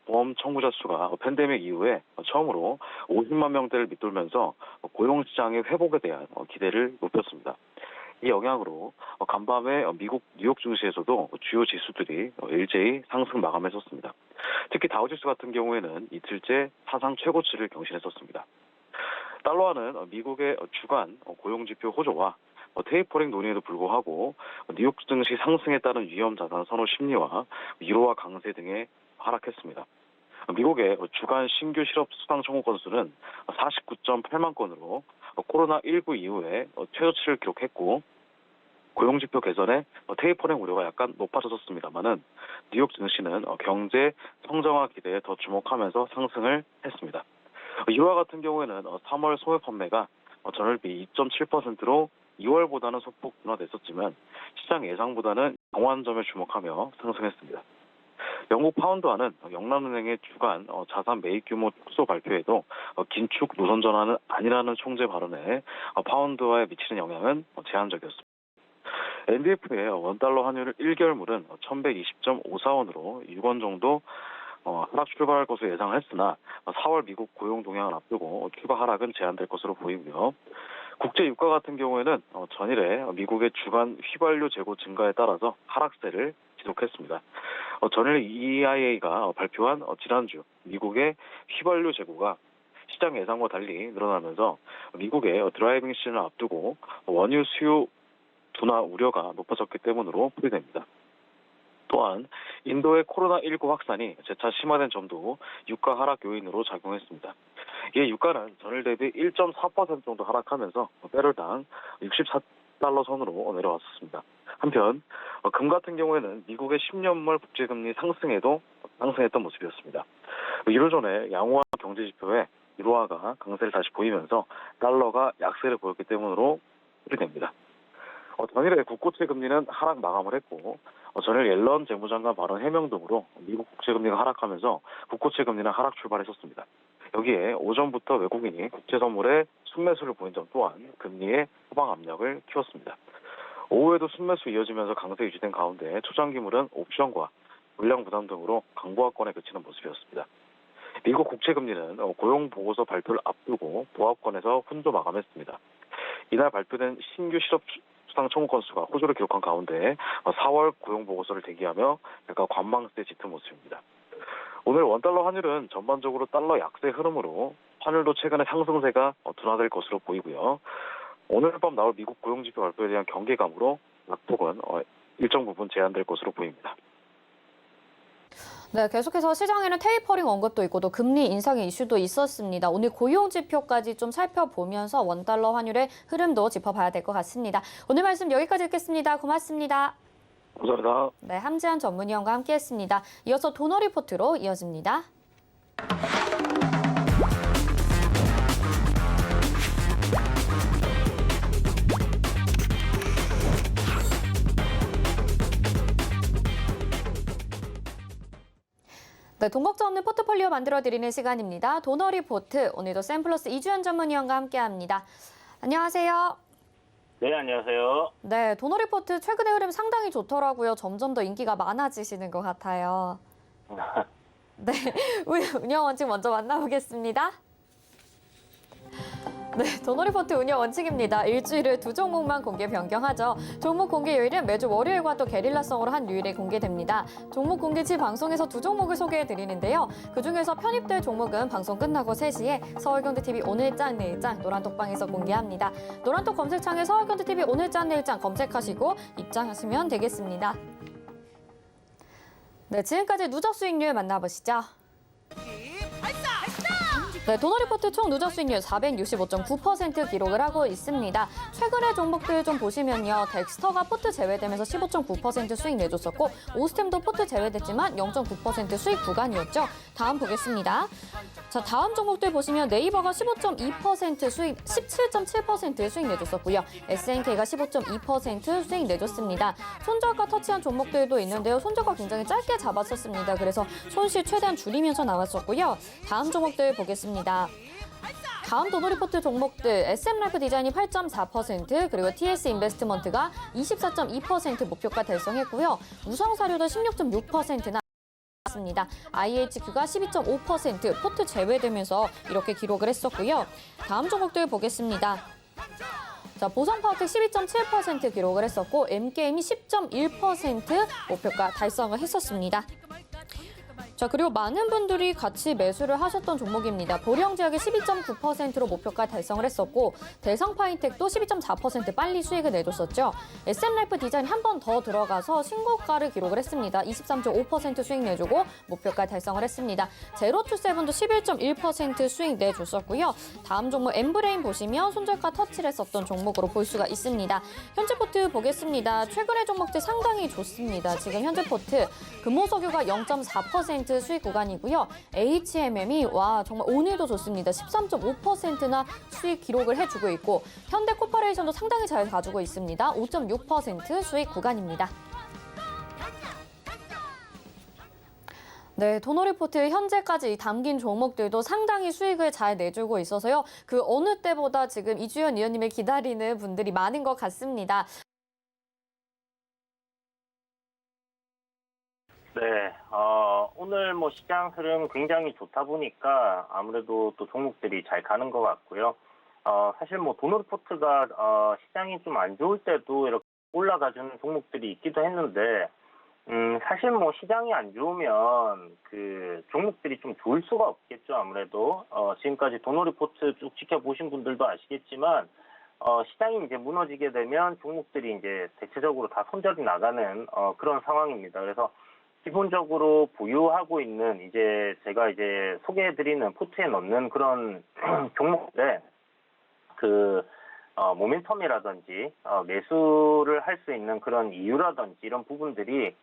보험 청구자 수가 팬데믹 이후에 처음으로 50만 명대를 밑돌면서 고용시장의 회복에 대한 기대를 높였습니다. 이 영향으로 간밤에 미국 뉴욕 증시에서도 주요 지수들이 일제히 상승 마감했었습니다. 특히 다우지수 같은 경우에는 이틀째 사상 최고치를 경신했었습니다. 달러화는 미국의 주간 고용지표 호조와 테이퍼링 논의에도 불구하고 뉴욕 증시 상승에 따른 위험 자산 선호 심리와 유로화 강세 등에 하락했습니다. 미국의 주간 신규 실업 수당 청구 건수는 49.8만 건으로 코로나19 이후에 최저치를 기록했고 고용지표 개선에 테이퍼링 우려가 약간 높아졌습니다만은 뉴욕 증시는 경제 성장화 기대에 더 주목하면서 상승을 했습니다. 유로화 같은 경우에는 3월 소매 판매가 전월 대비 2.7%로 2월보다는 소폭 둔화됐었지만 시장 예상보다는 강환점에 주목하며 상승했습니다. 영국 파운드화는 영남은행의 주간 자산 매입 규모 축소 발표에도 긴축 노선 전환은 아니라는 총재 발언에 파운드화에 미치는 영향은 제한적이었습니다. NDF의 원달러 환율 1개월물은 1,120.54원으로 6원 정도 하락 출발할 것으로 예상했으나 4월 미국 고용 동향을 앞두고 추가 하락은 제한될 것으로 보이고요. 국제 유가 같은 경우에는 전일에 미국의 주간 휘발유 재고 증가에 따라서 하락세를 지속했습니다. 전일 EIA가 발표한 지난주 미국의 휘발유 재고가 시장 예상과 달리 늘어나면서 미국의 드라이빙 시즌을 앞두고 원유 수요 둔화 우려가 높아졌기 때문으로 풀이됩니다. 또한 인도의 코로나19 확산이 재차 심화된 점도 유가 하락 요인으로 작용했습니다. 이에 유가는 전일 대비 1.4% 정도 하락하면서 배럴당 64달러 선으로 내려왔습니다. 한편 금 같은 경우에는 미국의 10년물 국제금리 상승했던 모습이었습니다. 1월 전에 양호한 경제지표에 유로화가 강세를 다시 보이면서 달러가 약세를 보였기 때문으로 풀이됩니다. 전일에 국고채 금리는 하락 마감을 했고 전일 옐런 재무장관 발언 해명 등으로 미국 국채금리가 하락하면서 국고채 금리는 하락 출발했었습니다. 여기에 오전부터 외국인이 국채 선물에 순매수를 보인 점 또한 금리의 후방 압력을 키웠습니다. 오후에도 순매수 이어지면서 강세 유지된 가운데 초장기물은 옵션과 물량 부담 등으로 강보합권에 그치는 모습이었습니다. 미국 국채금리는 고용보고서 발표를 앞두고 보합권에서 혼조 마감했습니다. 이날 발표된 신규 실업 수당 청구 건수가 호조를 기록한 가운데 4월 고용보고서를 대기하며 약간 관망세에 짙은 모습입니다. 오늘 원달러 환율은 전반적으로 달러 약세 흐름으로 환율도 최근에 상승세가 둔화될 것으로 보이고요. 오늘 밤 나올 미국 고용지표 발표에 대한 경계감으로 낙폭은 일정 부분 제한될 것으로 보입니다. 네, 계속해서 시장에는 테이퍼링 언급도 있고 또 금리 인상의 이슈도 있었습니다. 오늘 고용 지표까지 좀 살펴보면서 원달러 환율의 흐름도 짚어봐야 될 것 같습니다. 오늘 말씀 여기까지 듣겠습니다. 고맙습니다. 감사합니다. 네, 함지한 전문위원과 함께했습니다. 이어서 도너 리포트로 이어집니다. 네, 돈 걱정 없는 포트폴리오 만들어드리는 시간입니다. 도너 리포트, 오늘도 샘플러스 이주연 전문위원과 함께합니다. 안녕하세요. 네, 안녕하세요. 네, 도너 리포트 최근의 흐름 상당히 좋더라고요. 점점 더 인기가 많아지시는 것 같아요. 네, 운영 원칙 먼저 만나보겠습니다. 네, 도너리포트 운영 원칙입니다. 일주일에 2종목만 공개 변경하죠. 종목 공개 요일은 매주 월요일과 또 게릴라성으로 한 요일에 공개됩니다. 종목 공개지 방송에서 2종목을 소개해드리는데요. 그중에서 편입될 종목은 방송 끝나고 3시에 서울경제TV 오늘장 내일장 노란톡방에서 공개합니다. 노란톡 검색창에 서울경제TV 오늘장 내일장 검색하시고 입장하시면 되겠습니다. 네, 지금까지 누적 수익률 만나보시죠. 네, 도너리포트 총 누적 수익률 465.9% 기록을 하고 있습니다. 최근의 종목들 좀 보시면요. 덱스터가 포트 제외되면서 15.9% 수익 내줬었고 오스템도 포트 제외됐지만 0.9% 수익 구간이었죠. 다음 보겠습니다. 자, 다음 종목들 보시면 네이버가 15.2% 수익, 17.7% 수익 내줬었고요. SNK가 15.2% 수익 내줬습니다. 손절가 터치한 종목들도 있는데요. 손절가 굉장히 짧게 잡았었습니다. 그래서 손실 최대한 줄이면서 나왔었고요. 다음 종목들 보겠습니다. 다음 도너리포트 종목들 SM라이프 디자인이 8.4% 그리고 TS 인베스트먼트가 24.2% 목표가 달성했고요. 우성사료도 16.6%나 습니다. IHQ가 12.5% 포트 제외되면서 이렇게 기록을 했었고요. 다음 종목들 보겠습니다. 자, 보성파워텍 12.7% 기록을 했었고 M게임이 10.1% 목표가 달성을 했었습니다. 자, 그리고 많은 분들이 같이 매수를 하셨던 종목입니다. 보령제약이 12.9%로 목표가 달성을 했었고 대성파인텍도 12.4% 빨리 수익을 내줬었죠. SM라이프 디자인 한 번 더 들어가서 신고가를 기록을 했습니다. 23.5% 수익 내주고 목표가 달성을 했습니다. 제로투세븐도 11.1% 수익 내줬었고요. 다음 종목 엠브레인 보시면 손절가 터치를 했었던 종목으로 볼 수가 있습니다. 현재 포트 보겠습니다. 최근의 종목들 상당히 좋습니다. 지금 현재 포트 금호석유가 0.4% 수익 구간이고요. HMM이 정말 오늘도 좋습니다. 13.5%나 수익 기록을 해주고 있고 현대코퍼레이션도 상당히 잘 가지고 있습니다. 5.6% 수익 구간입니다. 네, 도너리포트 현재까지 담긴 종목들도 상당히 수익을 잘 내주고 있어서요. 그 어느 때보다 지금 이주연 위원님을 기다리는 분들이 많은 것 같습니다. 네, 오늘 뭐 시장 흐름 굉장히 좋다 보니까 아무래도 또 종목들이 잘 가는 것 같고요. 사실 뭐 도너리포트가 시장이 좀 안 좋을 때도 이렇게 올라가주는 종목들이 있기도 했는데, 사실 뭐 시장이 안 좋으면 그 종목들이 좀 좋을 수가 없겠죠. 아무래도 지금까지 도너리포트 쭉 지켜보신 분들도 아시겠지만. 시장이 이제 무너지게 되면 종목들이 이제 대체적으로 다 손절이 나가는 그런 상황입니다. 그래서 기본적으로 보유하고 있는 이제 제가 이제 소개해드리는 포트에 넣는 그런 종목들의 그 모멘텀이라든지 매수를 할 수 있는 그런 이유라든지 이런 부분들이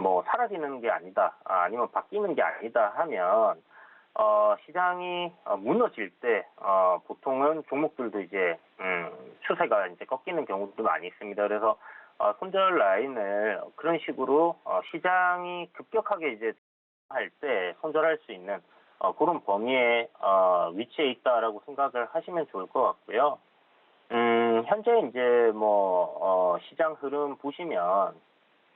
뭐 사라지는 게 아니다, 아니면 바뀌는 게 아니다 하면 시장이 무너질 때 보통은 종목들도 이제 추세가 이제 꺾이는 경우도 많이 있습니다. 그래서 손절 라인을 그런 식으로 시장이 급격하게 이제 할 때 손절할 수 있는 그런 범위에 위치해 있다라고 생각을 하시면 좋을 것 같고요. 현재 이제 뭐 시장 흐름 보시면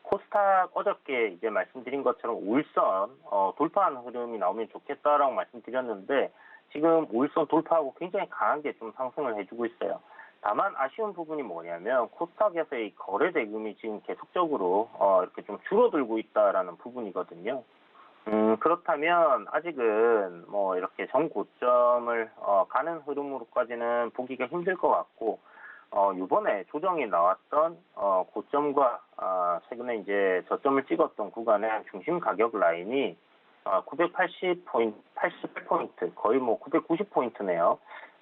코스닥 어저께 이제 말씀드린 것처럼 5일선 돌파하는 흐름이 나오면 좋겠다라고 말씀드렸는데 지금 5일선 돌파하고 굉장히 강하게 좀 상승을 해주고 있어요. 다만 아쉬운 부분이 뭐냐면 코스닥에서의 거래 대금이 지금 계속적으로 이렇게 좀 줄어들고 있다라는 부분이거든요. 그렇다면 아직은 뭐 이렇게 전고점을 가는 흐름으로까지는 보기가 힘들 것 같고 이번에 조정이 나왔던 고점과 최근에 이제 저점을 찍었던 구간의 중심 가격 라인이 88포인트, 거의 뭐 990포인트네요.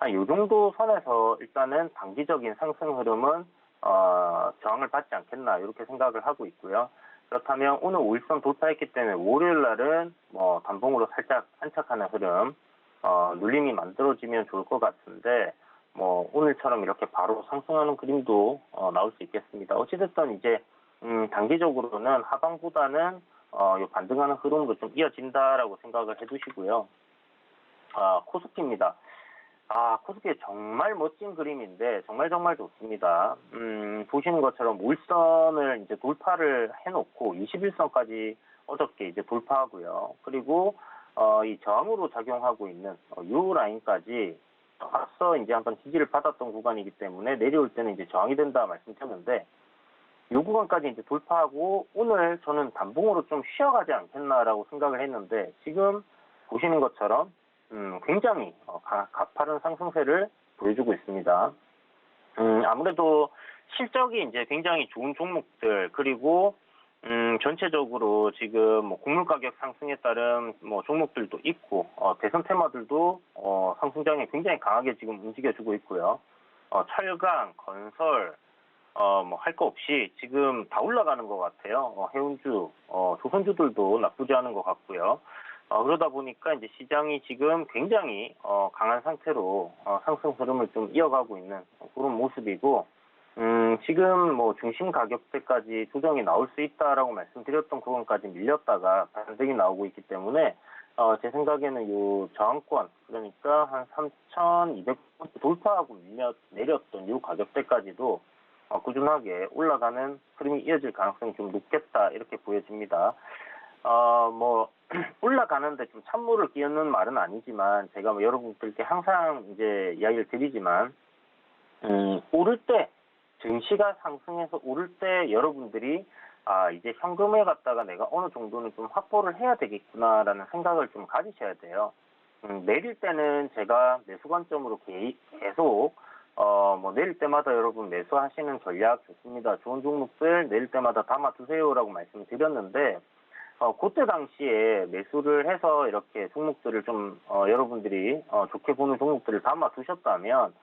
이 정도 선에서 일단은 단기적인 상승 흐름은 저항을 받지 않겠나 이렇게 생각을 하고 있고요. 그렇다면 오늘 5일선 돌파했기 때문에 월요일 날은 뭐 단봉으로 살짝 안착하는 흐름, 눌림이 만들어지면 좋을 것 같은데 뭐 오늘처럼 이렇게 바로 상승하는 그림도 나올 수 있겠습니다. 어찌됐든 이제 단기적으로는 하방보다는 요 반등하는 흐름으로 좀 이어진다라고 생각을 해두시고요. 코스피입니다. 코스피 정말 멋진 그림인데 정말 좋습니다. 보시는 것처럼 물선을 이제 돌파를 해놓고 21선까지 어저께 이제 돌파하고요. 그리고 이 저항으로 작용하고 있는 요 라인까지 앞서 이제 한번 지지를 받았던 구간이기 때문에 내려올 때는 이제 저항이 된다 말씀드렸는데 이 구간까지 이제 돌파하고 오늘 저는 단봉으로 좀 쉬어가지 않겠나라고 생각을 했는데 지금 보시는 것처럼 굉장히 가파른 상승세를 보여주고 있습니다. 아무래도 실적이 이제 굉장히 좋은 종목들 그리고 전체적으로 지금 뭐 곡물 가격 상승에 따른 뭐 종목들도 있고 대선 테마들도 상승장에 굉장히 강하게 지금 움직여주고 있고요. 철강, 건설 뭐 할 거 없이 지금 다 올라가는 것 같아요. 해운주, 조선주들도 나쁘지 않은 것 같고요. 그러다 보니까 이제 시장이 지금 굉장히 강한 상태로 상승 흐름을 좀 이어가고 있는 그런 모습이고 지금 뭐 중심 가격대까지 조정이 나올 수 있다라고 말씀드렸던 구간까지 밀렸다가 반등이 나오고 있기 때문에 제 생각에는 요 저항권 그러니까 한 3,200 돌파하고 내렸던 요 가격대까지도 꾸준하게 올라가는 흐름이 이어질 가능성이 좀 높겠다 이렇게 보여집니다. 뭐 올라가는데 좀 찬물을 끼얹는 말은 아니지만 제가 뭐 여러분들께 항상 이제 이야기를 드리지만 오를 때 증시가 상승해서 오를 때 여러분들이 이제 현금에 갖다가 내가 어느 정도는 좀 확보를 해야 되겠구나라는 생각을 좀 가지셔야 돼요. 내릴 때는 제가 매수 관점으로 계속 뭐 내릴 때마다 여러분 매수하시는 전략 좋습니다. 좋은 종목들 내릴 때마다 담아두세요라고 말씀을 드렸는데 그때 당시에 매수를 해서 이렇게 종목들을 좀 여러분들이 좋게 보는 종목들을 담아두셨다면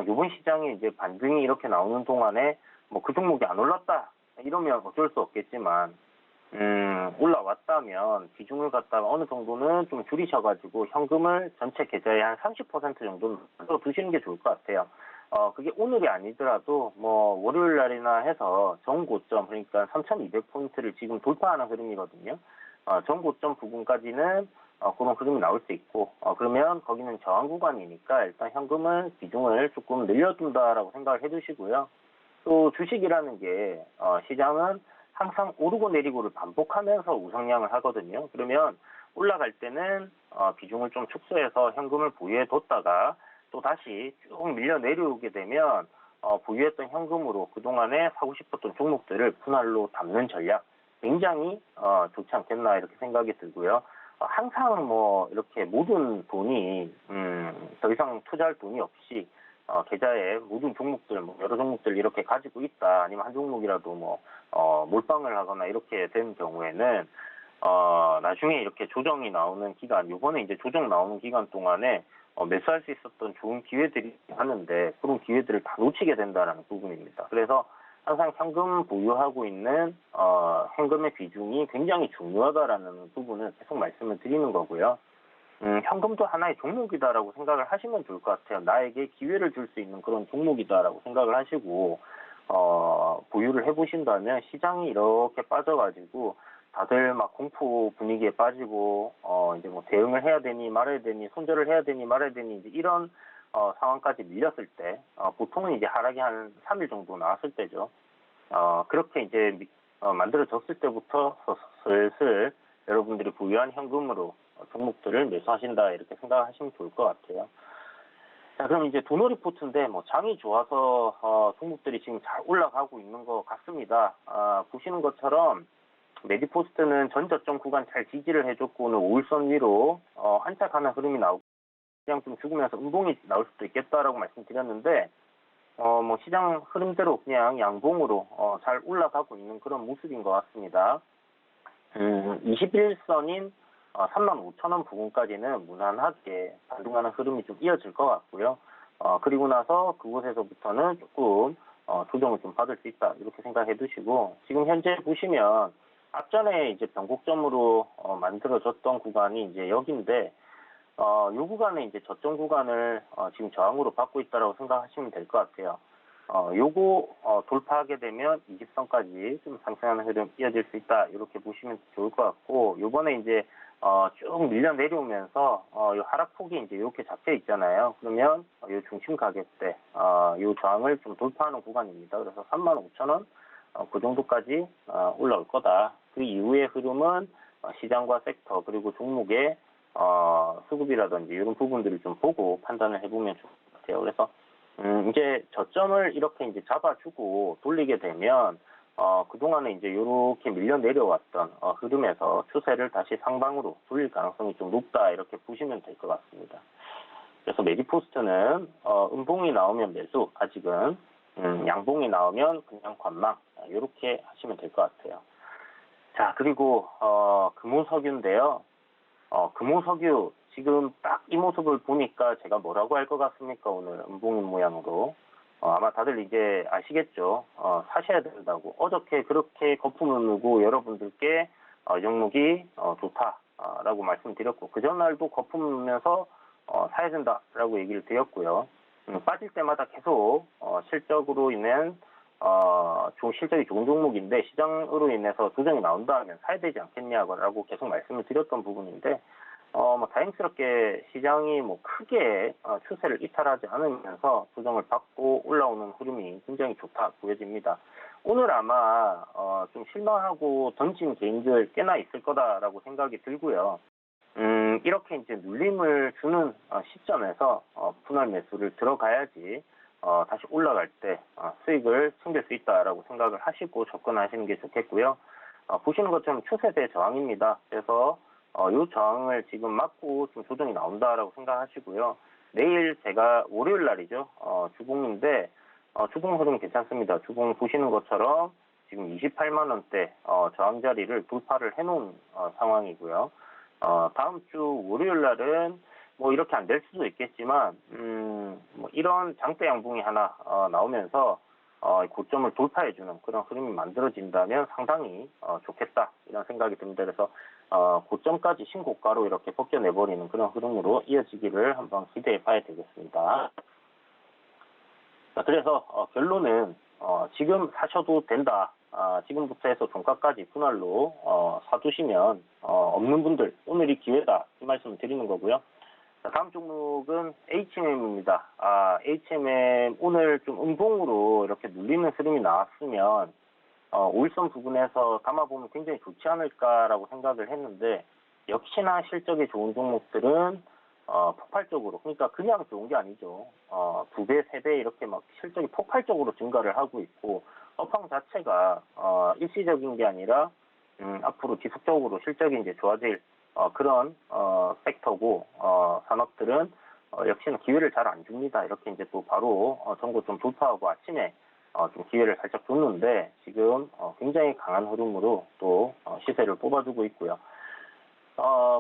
이번 시장에 이제 반등이 이렇게 나오는 동안에 뭐 그 종목이 안 올랐다 이러면 어쩔 수 없겠지만 올라왔다면 비중을 갖다가 어느 정도는 좀 줄이셔가지고 현금을 전체 계좌에 한 30% 정도는 두시는 게 좋을 것 같아요. 그게 오늘이 아니더라도 뭐 월요일 날이나 해서 전고점 그러니까 3,200포인트를 지금 돌파하는 흐름이거든요. 전고점 부분까지는 그런 흐름이 나올 수 있고 그러면 거기는 저항 구간이니까 일단 현금은 비중을 조금 늘려둔다라고 생각을 해두시고요. 또 주식이라는 게 시장은 항상 오르고 내리고를 반복하면서 우상향을 하거든요. 그러면 올라갈 때는 비중을 좀 축소해서 현금을 보유해 뒀다가 또 다시 쭉 밀려 내려오게 되면 보유했던 현금으로 그동안에 사고 싶었던 종목들을 분할로 담는 전략 굉장히 좋지 않겠나 이렇게 생각이 들고요. 항상 뭐 이렇게 모든 돈이 더 이상 투자할 돈이 없이 계좌에 모든 종목들 뭐 여러 종목들 이렇게 가지고 있다 아니면 한 종목이라도 뭐 몰빵을 하거나 이렇게 된 경우에는 나중에 이렇게 조정이 나오는 기간 이번에 이제 조정 나오는 기간 동안에 매수할 수 있었던 좋은 기회들이 하는데 그런 기회들을 다 놓치게 된다는 부분입니다. 그래서 항상 현금 보유하고 있는 현금의 비중이 굉장히 중요하다라는 부분을 계속 말씀을 드리는 거고요. 현금도 하나의 종목이다라고 생각을 하시면 좋을 것 같아요. 나에게 기회를 줄 수 있는 그런 종목이다라고 생각을 하시고 보유를 해보신다면 시장이 이렇게 빠져가지고 다들 막 공포 분위기에 빠지고 이제 뭐 대응을 해야 되니 말아야 되니 손절을 해야 되니 말아야 되니 이제 이런 상황까지 밀렸을 때 보통은 이제 하락이 한 3일 정도 나왔을 때죠. 그렇게 이제 만들어졌을 때부터 슬슬 여러분들이 보유한 현금으로 종목들을 매수하신다 이렇게 생각하시면 좋을 것 같아요. 자, 그럼 이제 도너 리포트인데 뭐 장이 좋아서 종목들이 지금 잘 올라가고 있는 것 같습니다. 보시는 것처럼 메디포스트는 전 저점 구간 잘 지지를 해줬고 오늘 5일선 위로 안착하는 흐름이 나오고 그냥 좀 죽으면서 음봉이 나올 수도 있겠다라고 말씀드렸는데 뭐 시장 흐름대로 그냥 양봉으로 잘 올라가고 있는 그런 모습인 것 같습니다. 21선인 35,000원 부근까지는 무난하게 반등하는 흐름이 좀 이어질 것 같고요. 그리고 나서 그곳에서부터는 조금 조정을 좀 받을 수 있다 이렇게 생각해 두시고 지금 현재 보시면 앞전에 이제 변곡점으로 만들어졌던 구간이 이제 여기인데 이 구간에 이제 저점 구간을 지금 저항으로 받고 있다라고 생각하시면 될 것 같아요. 요거 돌파하게 되면 20선까지 좀 상승하는 흐름 이어질 수 있다 이렇게 보시면 좋을 것 같고 요번에 이제 쭉 밀려 내려오면서 요 하락폭이 이제 이렇게 잡혀 있잖아요. 그러면 요 중심 가격대 요 저항을 좀 돌파하는 구간입니다. 그래서 35,000원 그 정도까지 올라올 거다. 그 이후의 흐름은 시장과 섹터 그리고 종목의 수급이라든지 이런 부분들을 좀 보고 판단을 해보면 좋습니다. 같아요. 그래서 이제 저점을 이렇게 이제 잡아주고 돌리게 되면 그동안에 이제 이렇게 밀려 내려왔던 흐름에서 추세를 다시 상방으로 돌릴 가능성이 좀 높다 이렇게 보시면 될 것 같습니다. 그래서 메디포스트는 음봉이 나오면 매수, 아직은 양봉이 나오면 그냥 관망 이렇게 하시면 될 것 같아요. 자, 그리고 금호석유인데요. 금호석유 지금 딱 이 모습을 보니까 제가 뭐라고 할 것 같습니까? 오늘 음봉인 모양으로. 아마 다들 이제 아시겠죠? 사셔야 된다고. 어저께 그렇게 거품을 누고 여러분들께 종목이 좋다라고 말씀드렸고, 그 전날도 거품 누면서 사야 된다라고 얘기를 드렸고요. 빠질 때마다 계속 실적으로 인한 실적이 좋은 종목인데 시장으로 인해서 조정이 나온다면 사야 되지 않겠냐고 계속 말씀을 드렸던 부분인데 다행스럽게 시장이 크게 추세를 이탈하지 않으면서 조정을 받고 올라오는 흐름이 굉장히 좋다 보여집니다. 오늘 아마 좀 실망하고 던진 개인들 꽤나 있을 거다라고 생각이 들고요. 이렇게 이제 눌림을 주는 시점에서 분할 매수를 들어가야지 다시 올라갈 때 수익을 챙길 수 있다라고 생각을 하시고 접근하시는 게 좋겠고요. 보시는 것처럼 추세대 저항입니다. 그래서 이 저항을 지금 맞고 좀 조정이 나온다라고 생각하시고요. 내일 제가 월요일 날이죠. 주봉인데 주봉 흐름 괜찮습니다. 주봉 보시는 것처럼 지금 28만 원대 저항 자리를 돌파를 해놓은 상황이고요. 다음 주 월요일 날은 이렇게 안 될 수도 있겠지만 이런 장대 양봉이 하나 나오면서 고점을 돌파해주는 그런 흐름이 만들어진다면 상당히 좋겠다 이런 생각이 듭니다. 그래서 고점까지 신고가로 이렇게 벗겨내버리는 그런 흐름으로 이어지기를 한번 기대해 봐야 되겠습니다. 자, 그래서 결론은 지금 사셔도 된다. 지금부터 해서 종가까지 분할로 사두시면 없는 분들 오늘이 기회다 이 말씀을 드리는 거고요. 자, 다음 종목은 HMM입니다. HMM 오늘 좀 음봉으로 이렇게 눌리는 흐름이 나왔으면 5일선 부분에서 담아보면 굉장히 좋지 않을까라고 생각을 했는데 역시나 실적이 좋은 종목들은 폭발적으로, 그러니까 그냥 좋은 게 아니죠. 2배, 3배 이렇게 실적이 폭발적으로 증가를 하고 있고 업황 자체가 일시적인 게 아니라 앞으로 지속적으로 실적이 이제 좋아질 그런 섹터고 산업들은 역시나 기회를 잘 안 줍니다. 이렇게 이제 또 바로 전고 좀 돌파하고 아침에 좀 기회를 살짝 줬는데 지금 굉장히 강한 흐름으로 또 시세를 뽑아주고 있고요.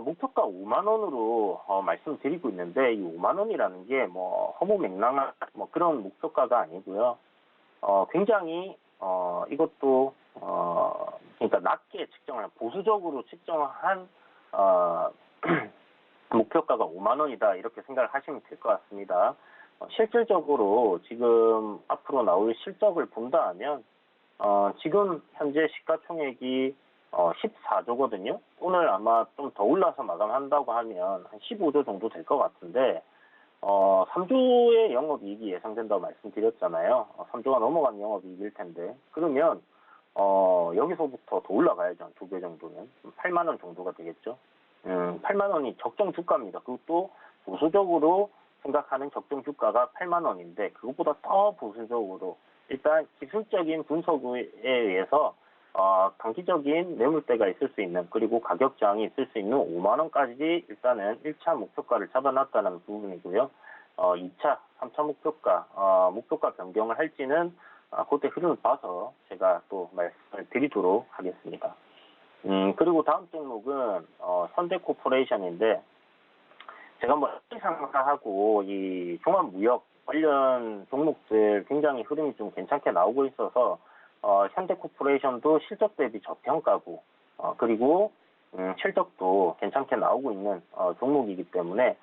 목표가 5만 원으로 말씀드리고 있는데 이 5만 원이라는 게 허무맹랑한 그런 목표가가 아니고요. 굉장히 이것도 그러니까 낮게 측정한 보수적으로 측정한 목표가가 5만 원이다 이렇게 생각을 하시면 될 것 같습니다. 실질적으로 지금 앞으로 나올 실적을 본다 하면 지금 현재 시가총액이 14조거든요. 오늘 아마 좀 더 올라서 마감한다고 하면 한 15조 정도 될 것 같은데 3조의 영업이익이 예상된다고 말씀드렸잖아요. 3조가 넘어간 영업이익일 텐데 그러면 여기서부터 더 올라가야죠. 한 2배 정도는 8만 원 정도가 되겠죠. 8만 원이 적정 주가입니다. 그것도 보수적으로 생각하는 적정 주가가 8만 원인데 그것보다 더 보수적으로 일단 기술적인 분석에 의해서 단기적인 매물대가 있을 수 있는 그리고 가격 저항이 있을 수 있는 5만 원까지 일단은 1차 목표가를 잡아놨다는 부분이고요. 2차, 3차 목표가 변경을 할지는 그때 흐름을 봐서 제가 또 말씀을 드리도록 하겠습니다. 그리고 다음 종목은 현대코퍼레이션인데 제가 상사하고 이 종합무역 관련 종목들 굉장히 흐름이 좀 괜찮게 나오고 있어서 현대코퍼레이션도 실적 대비 저평가고 그리고 실적도 괜찮게 나오고 있는 종목이기 때문에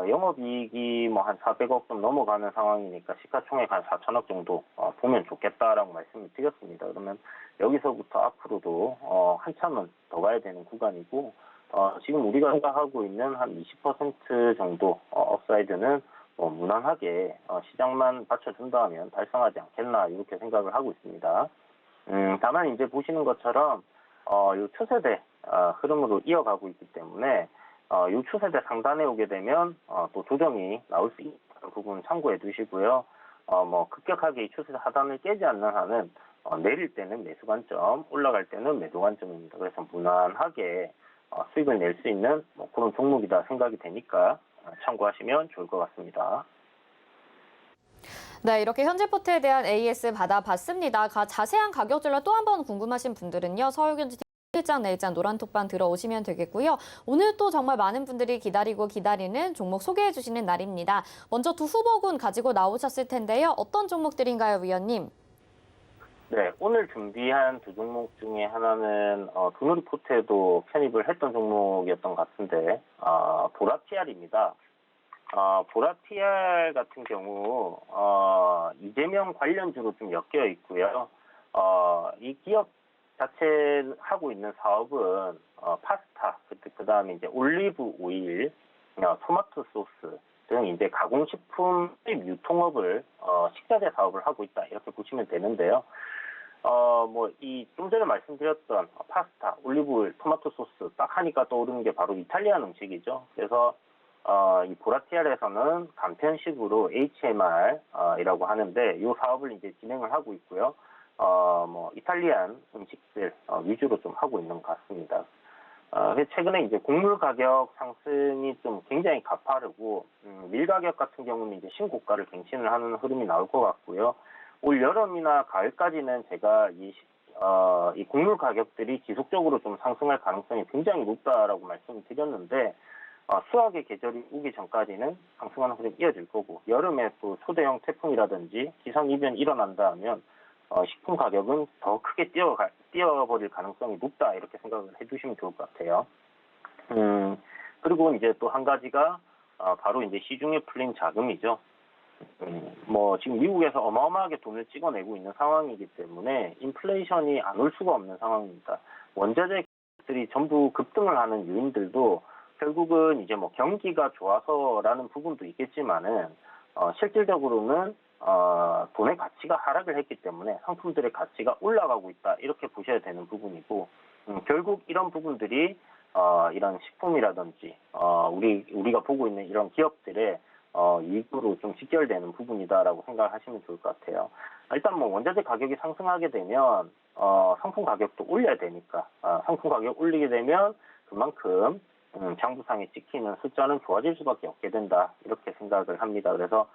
영업이익이 한 400억 좀 넘어가는 상황이니까 시가총액 한 4천억 정도 보면 좋겠다라고 말씀을 드렸습니다. 그러면 여기서부터 앞으로도 한참은 더 가야 되는 구간이고 지금 우리가 생각하고 있는 한 20% 정도 업사이드는 무난하게 시장만 받쳐준다면 달성하지 않겠나 이렇게 생각을 하고 있습니다. 다만 이제 보시는 것처럼 이 추세대 흐름으로 이어가고 있기 때문에 이 추세대 상단에 오게 되면 또 조정이 나올 수 있다. 부분 참고해 두시고요. 뭐 급격하게 이 추세 하단을 깨지 않는 한은 내릴 때는 매수 관점, 올라갈 때는 매도 관점입니다. 그래서 무난하게 수익을 낼 수 있는 뭐 그런 종목이다 생각이 되니까 참고하시면 좋을 것 같습니다. 네, 이렇게 현지포트에 대한 AS 받아봤습니다. 자세한 가격들로 또 한 번 궁금하신 분들은요. 서울경제 1장, 내일장 노란톡방 들어오시면 되겠고요. 오늘 또 정말 많은 분들이 기다리는 종목 소개해 주시는 날입니다. 먼저 두 후보군 가지고 나오셨을 텐데요. 어떤 종목들인가요, 위원님? 네, 오늘 준비한 두 종목 중에 하나는 두누리포트에도 편입을 했던 종목이었던 것 같은데 보라TR입니다. 보라TR 같은 경우 이재명 관련주로 좀 엮여 있고요. 이 기업 자체 하고 있는 사업은 파스타, 그다음에 이제 올리브 오일, 토마토 소스 등 이제 가공식품 유통업을 식자재 사업을 하고 있다 이렇게 보시면 되는데요. 뭐 이 좀 전에 말씀드렸던 파스타, 올리브 오일, 토마토 소스 딱 하니까 떠오르는 게 바로 이탈리안 음식이죠. 그래서 이 보라TR에서는 간편식으로 HMR이라고 하는데 이 사업을 이제 진행을 하고 있고요. 뭐 이탈리안 음식들 위주로 좀 하고 있는 것 같습니다. 최근에 이제 곡물 가격 상승이 좀 굉장히 가파르고 밀 가격 같은 경우는 이제 신고가를 갱신을 하는 흐름이 나올 것 같고요. 올 여름이나 가을까지는 제가 이 곡물 가격들이 지속적으로 좀 상승할 가능성이 굉장히 높다라고 말씀을 드렸는데 수확의 계절이 오기 전까지는 상승하는 흐름이 이어질 거고 여름에 또 초대형 태풍이라든지 기상이변이 일어난다 하면 식품 가격은 더 크게 뛰어버릴 가능성이 높다 이렇게 생각을 해두시면 좋을 것 같아요. 그리고 이제 또 한 가지가 바로 이제 시중에 풀린 자금이죠. 뭐 지금 미국에서 어마어마하게 돈을 찍어내고 있는 상황이기 때문에 인플레이션이 안 올 수가 없는 상황입니다. 원자재들이 전부 급등을 하는 요인들도 결국은 이제 뭐 경기가 좋아서라는 부분도 있겠지만은 실질적으로는 돈의 가치가 하락을 했기 때문에 상품들의 가치가 올라가고 있다 이렇게 보셔야 되는 부분이고 결국 이런 부분들이 이런 식품이라든지 우리가 보고 있는 이런 기업들의 이익으로 좀 직결되는 부분이다라고 생각을 하시면 좋을 것 같아요. 일단 뭐 원자재 가격이 상승하게 되면 상품 가격도 올려야 되니까 상품 가격 올리게 되면 그만큼 장부상에 찍히는 숫자는 좋아질 수밖에 없게 된다 이렇게 생각을 합니다. 그래서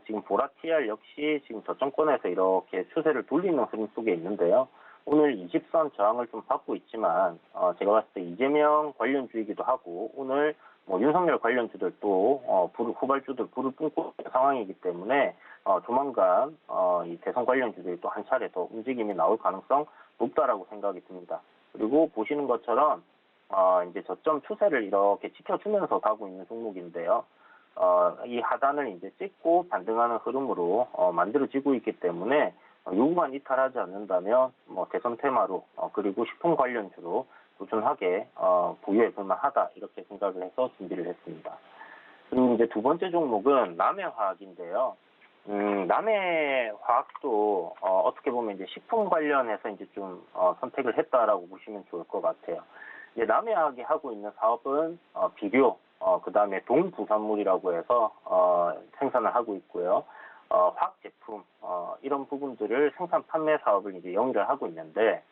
지금 보라TR 역시 지금 저점권에서 이렇게 추세를 돌리는 흐름 속에 있는데요. 오늘 20선 저항을 좀 받고 있지만 제가 봤을 때 이재명 관련주이기도 하고 오늘 뭐 윤석열 관련주들도 후발주들 불을 뿜고 있는 상황이기 때문에 조만간 이 대선 관련주들이 또 한 차례 더 움직임이 나올 가능성 높다라고 생각이 듭니다. 그리고 보시는 것처럼 이제 저점 추세를 이렇게 지켜주면서 가고 있는 종목인데요. 이 하단을 이제 찍고 반등하는 흐름으로 만들어지고 있기 때문에 요구만 이탈하지 않는다면 뭐 대선 테마로 그리고 식품 관련주로 꾸준하게 보유해 볼 만하다 이렇게 생각을 해서 준비를 했습니다. 그리고 이제 두 번째 종목은 남해화학인데요. 남해화학도 어떻게 보면 이제 식품 관련해서 이제 좀 선택을 했다라고 보시면 좋을 것 같아요. 이제 남해화학이 하고 있는 사업은 비료, 그다음에 동부산물이라고 해서 생산을 하고 있고요. 화학 제품 이런 부분들을 생산 판매 사업을 이제 영위를 하고 있는데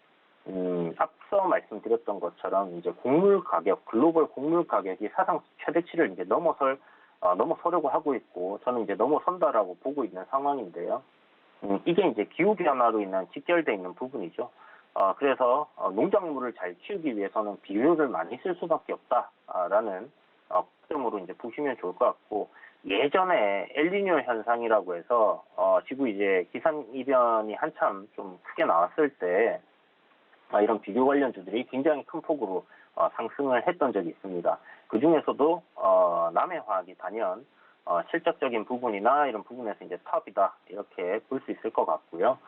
앞서 말씀드렸던 것처럼 이제 곡물 가격, 글로벌 곡물 가격이 사상 최대치를 이제 넘어서려고 하고 있고 저는 이제 넘어선다라고 보고 있는 상황인데요. 이게 이제 기후 변화로 인한 직결돼 있는 부분이죠. 그래서 농작물을 잘 키우기 위해서는 비료를 많이 쓸 수밖에 없다라는 점으로 이제 보시면 좋을 것 같고 예전에 엘니뇨 현상이라고 해서 지구 이제 기상 이변이 한참 좀 크게 나왔을 때 이런 비료 관련주들이 굉장히 큰 폭으로 상승을 했던 적이 있습니다. 그 중에서도 남해화학이 단연 실적적인 부분이나 이런 부분에서 이제 탑이다 이렇게 볼 수 있을 것 같고요.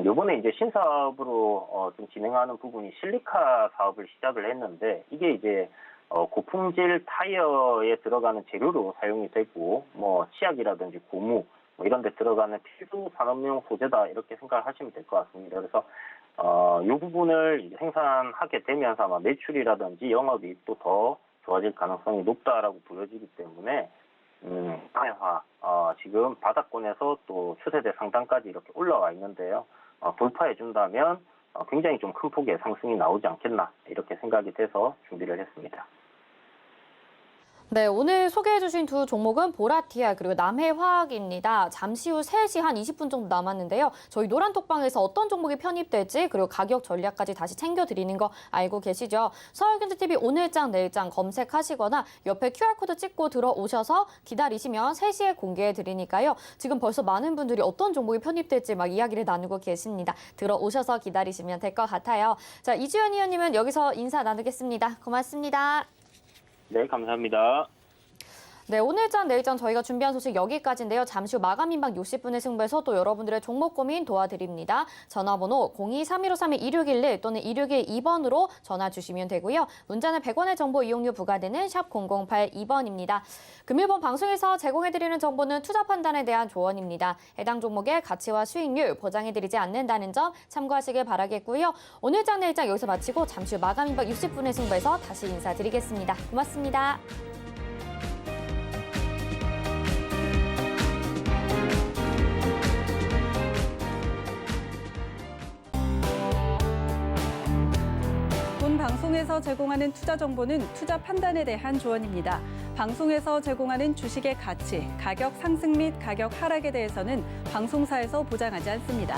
요번에 이제 신사업으로 좀 진행하는 부분이 실리카 사업을 시작을 했는데 이게 이제 고품질 타이어에 들어가는 재료로 사용이 되고 뭐 치약이라든지 고무 뭐 이런 데 들어가는 필수 산업용 소재다 이렇게 생각을 하시면 될 것 같습니다. 그래서 이 부분을 이제 생산하게 되면서 아마 매출이라든지 영업이익도 더 좋아질 가능성이 높다라고 보여지기 때문에 강화 지금 바닥권에서 또 추세대 상단까지 이렇게 올라와 있는데요. 돌파해 준다면 굉장히 좀 큰 폭의 상승이 나오지 않겠나 이렇게 생각이 돼서 준비를 했습니다. 네, 오늘 소개해주신 두 종목은 보라티아 그리고 남해화학입니다. 잠시 후 3시 한 20분 정도 남았는데요. 저희 노란톡방에서 어떤 종목이 편입될지 그리고 가격 전략까지 다시 챙겨드리는 거 알고 계시죠? 서울경제TV 오늘장 내일장 검색하시거나 옆에 QR코드 찍고 들어오셔서 기다리시면 3시에 공개해드리니까요. 지금 벌써 많은 분들이 어떤 종목이 편입될지 막 이야기를 나누고 계십니다. 들어오셔서 기다리시면 될 것 같아요. 자, 이주연 의원님은 여기서 인사 나누겠습니다. 고맙습니다. 네, 감사합니다. 네, 오늘장 내일장 저희가 준비한 소식 여기까지인데요. 잠시 후 마감 임박 60분의 승부에서 또 여러분들의 종목 고민 도와드립니다. 전화번호 02-3131-2611 또는 2612번으로 전화 주시면 되고요. 문자는 100원의 정보 이용료 부과되는 샵 0082번입니다. 금일본 방송에서 제공해드리는 정보는 투자 판단에 대한 조언입니다. 해당 종목의 가치와 수익률 보장해드리지 않는다는 점 참고하시길 바라겠고요. 오늘장 내일장 여기서 마치고 잠시 후 마감 임박 60분의 승부에서 다시 인사드리겠습니다. 고맙습니다. 본 방송에서 제공하는 투자 정보는 투자 판단에 대한 조언입니다. 방송에서 제공하는 주식의 가치, 가격 상승 및 가격 하락에 대해서는 방송사에서 보장하지 않습니다.